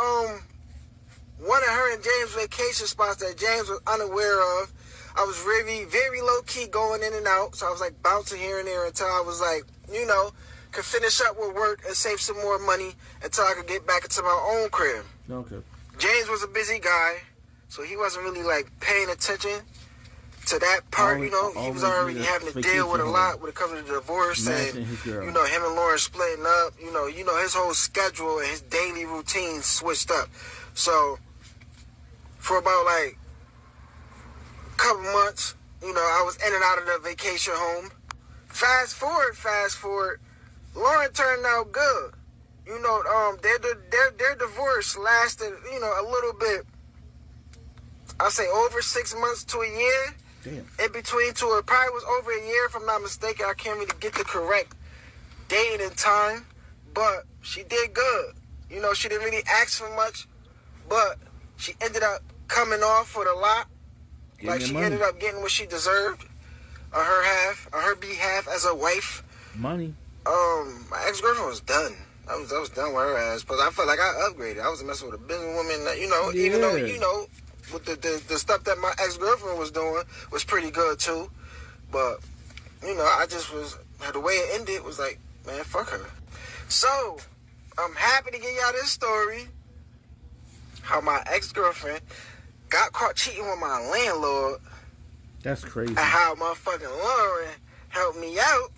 one of her and James' vacation spots that James was unaware of. I was very, very low-key going in and out, so I was like bouncing here and there until I was like, you know, could finish up with work and save some more money until I could get back into my own crib. Okay. James was a busy guy, so he wasn't really like paying attention to that part. You know, he was already having to deal with a lot when it comes to the divorce and you know, him and Lauren splitting up. You know, his whole schedule and his daily routine switched up. So for about like a couple months, you know, I was in and out of the vacation home. Fast forward. Lauren turned out good. You know, their divorce lasted, you know, a little bit. I'll say over 6 months to a year. Damn. In between two, it probably was over a year if I'm not mistaken. I can't really get the correct date and time, but she did good. You know, she didn't really ask for much, but she ended up coming off with a lot. Like she ended up getting what she deserved on her behalf as a wife. Money. My ex-girlfriend was done. I was done with her ass, but I felt like I upgraded. I was messing with a businesswoman that, you know, even though, you know, with the stuff that my ex-girlfriend was doing was pretty good too. But, you know, I just was, the way it ended was like, man, fuck her. So, I'm happy to give y'all this story. How my ex-girlfriend got caught cheating with my landlord. That's crazy. And how motherfucking Lauren helped me out.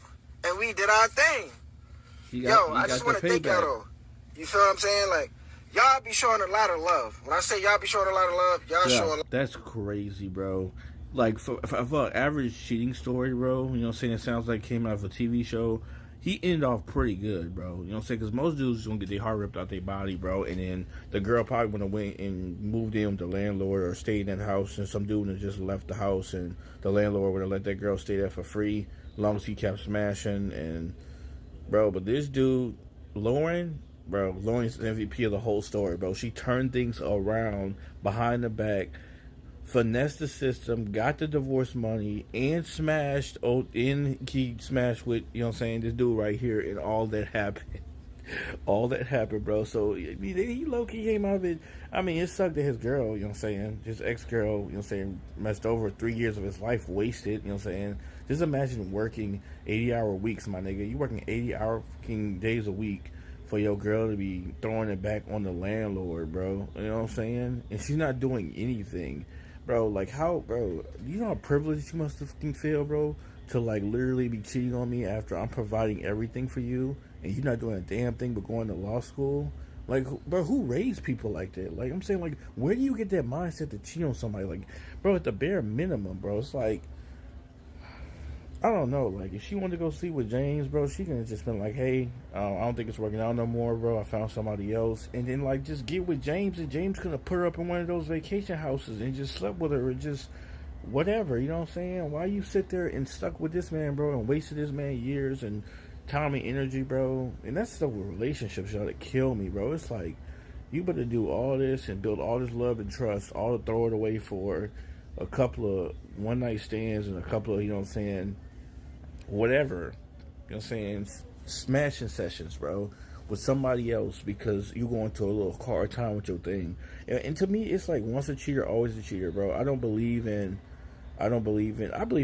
And we did our thing. I just want to thank y'all though. You feel what I'm saying? Like, y'all be showing a lot of love. When I say y'all be showing a lot of love, y'all show a lot. That's crazy, bro. Like, for an average cheating story, bro, you know what I'm saying? It sounds like it came out of a TV show. He ended off pretty good, bro. You know what I'm saying? Because most dudes going to get their heart ripped out their body, bro. And then the girl probably would have went and moved in with the landlord or stayed in that house. And some dude would have just left the house. And the landlord would have let that girl stay there for free as long as he kept smashing. And, bro, but this dude, Lauren's the MVP of the whole story, bro. She turned things around behind the back, finessed the system, got the divorce money, and smashed with, you know what I'm saying, this dude right here, and all that happened. All that happened, bro. So, I mean, he low-key came out of it. I mean, it sucked that his girl, you know what I'm saying, his ex-girl, you know what I'm saying, messed over 3 years of his life, wasted, you know what I'm saying. Just imagine working 80-hour weeks, my nigga. You working 80-hour fucking days a week for your girl to be throwing it back on the landlord, bro. You know what I'm saying? And she's not doing anything. Bro, like how, bro, you know how privileged you must fucking feel, bro? To like literally be cheating on me after I'm providing everything for you and you're not doing a damn thing but going to law school? Like, bro, who raised people like that? Like, I'm saying, like, where do you get that mindset to cheat on somebody? Like, bro, at the bare minimum, bro, it's like, I don't know, like, if she wanted to go see with James, bro, she could have just been like, hey, I don't think it's working out no more, bro, I found somebody else, and then, like, just get with James, and James could have put her up in one of those vacation houses and just slept with her, or just whatever, you know what I'm saying? Why you sit there and stuck with this man, bro, and wasted this man years, and time and energy, bro, and that's the relationships, y'all, that kill me, bro. It's like, you better do all this and build all this love and trust, all to throw it away for a couple of one-night stands and a couple of, you know what I'm saying, whatever, you know what I'm saying, smashing sessions, bro, with somebody else because you going through a little hard time with your thing. And to me, it's like once a cheater, always a cheater, bro. I believe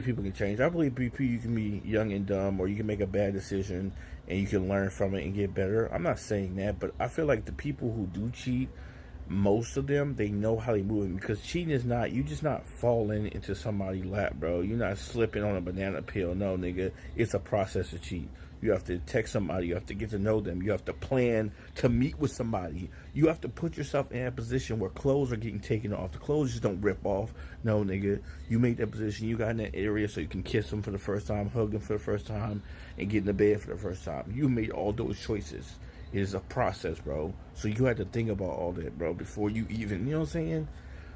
people can change. I believe you can be young and dumb, or you can make a bad decision and you can learn from it and get better. I'm not saying that, but I feel like the people who do cheat, most of them, they know how they move, because cheating is not, you just not falling into somebody's lap, bro. You're not slipping on a banana peel. No, nigga, it's a process to cheat. You have to text somebody, you have to get to know them, you have to plan to meet with somebody, you have to put yourself in a position where clothes are getting taken off. The clothes just don't rip off. No, nigga, you made that position, you got in that area so you can kiss them for the first time, hug them for the first time, and get in the bed for the first time. You made all those choices. It is a process, bro. So you had to think about all that, bro, before you even, you know what I'm saying?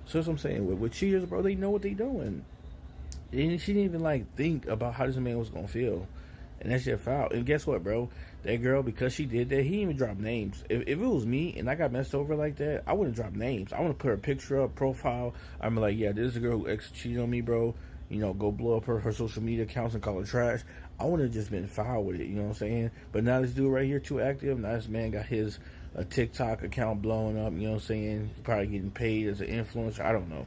So that's what I'm saying. With cheaters, bro, they know what they doing. And she didn't even like think about how this man was gonna feel. And that shit foul. And guess what, bro? That girl, because she did that, he didn't even drop names. If it was me and I got messed over like that, I wouldn't drop names. I want to put her picture up, profile. I'm like, yeah, this is a girl who cheated on me, bro. You know, go blow up her social media accounts and call her trash. I would have just been foul with it, you know what I'm saying? But now this dude right here too active. Now this man got his TikTok account blowing up, you know what I'm saying? Probably getting paid as an influencer. I don't know. You know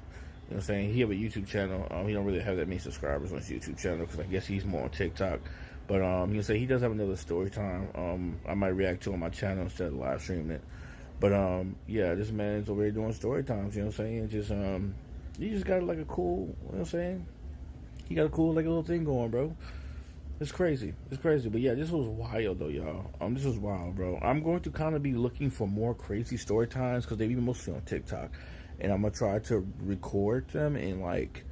what I'm saying? He have a YouTube channel. He don't really have that many subscribers on his YouTube channel because I guess he's more on TikTok. But you can say he does have another story time. I might react to on my channel instead of live streaming it. But yeah, this man's over here doing story times, you know what I'm saying? Just he just got like a cool, you know what I'm saying? He got a cool like a little thing going, bro. It's crazy. It's crazy. But yeah, this was wild though, y'all. This was wild, bro. I'm going to kind of be looking for more crazy story times because they be mostly on TikTok. And I'm going to try to record them and like,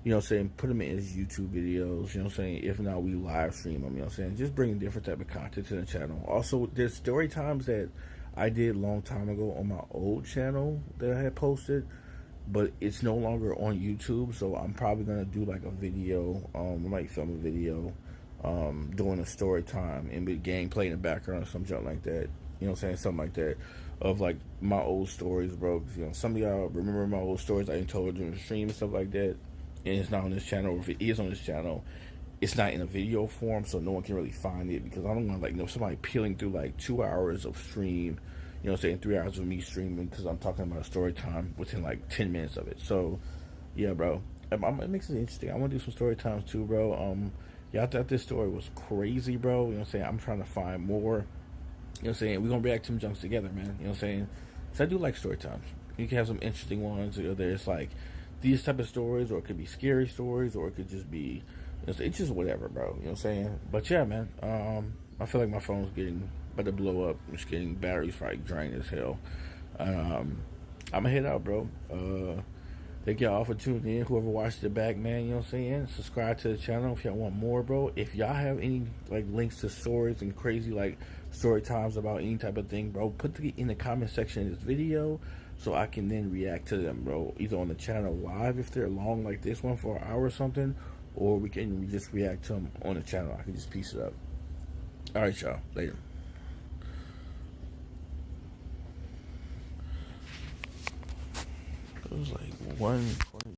you know what I'm saying, put them in his YouTube videos, you know what I'm saying? If not, we live stream them, you know what I'm saying? Just bringing different type of content to the channel. Also, there's story times that I did a long time ago on my old channel that I had posted, but it's no longer on YouTube, so I'm probably going to do like a video, I might film a video, doing a story time and with gameplay in the background or some junk like that, you know what I'm saying, something like that, of like my old stories, bro. You know, some of y'all remember my old stories I told during the stream and stuff like that, and it's not on this channel, or if it is on this channel, it's not in a video form, so no one can really find it, because I don't want, like, you know, somebody peeling through like 2 hours of stream, you know what I'm saying, 3 hours of me streaming, because I'm talking about a story time within like 10 minutes of it. So yeah, bro, it makes it interesting. I want to do some story times too, bro. Y'all thought this story was crazy, bro, you know what I'm saying? I'm trying to find more, you know what I'm saying? We're gonna react to them junks together, man, you know what I'm saying? So I do like story times. You can have some interesting ones, whether it's like these type of stories, or it could be scary stories, or it could just be, it's just whatever, bro, you know what I'm saying? But yeah, man, I feel like my phone's getting about to blow up. It's getting, batteries probably drained as hell. I'm gonna head out, bro. Thank y'all for tuning in. Whoever watched it back, man, you know what I'm saying? Subscribe to the channel if y'all want more, bro. If y'all have any like links to stories and crazy like story times about any type of thing, bro, put it in the comment section of this video so I can then react to them, bro. Either on the channel live if they're long like this one for an hour or something, or we just react to them on the channel. I can just piece it up. All right, y'all. Later. It was like 1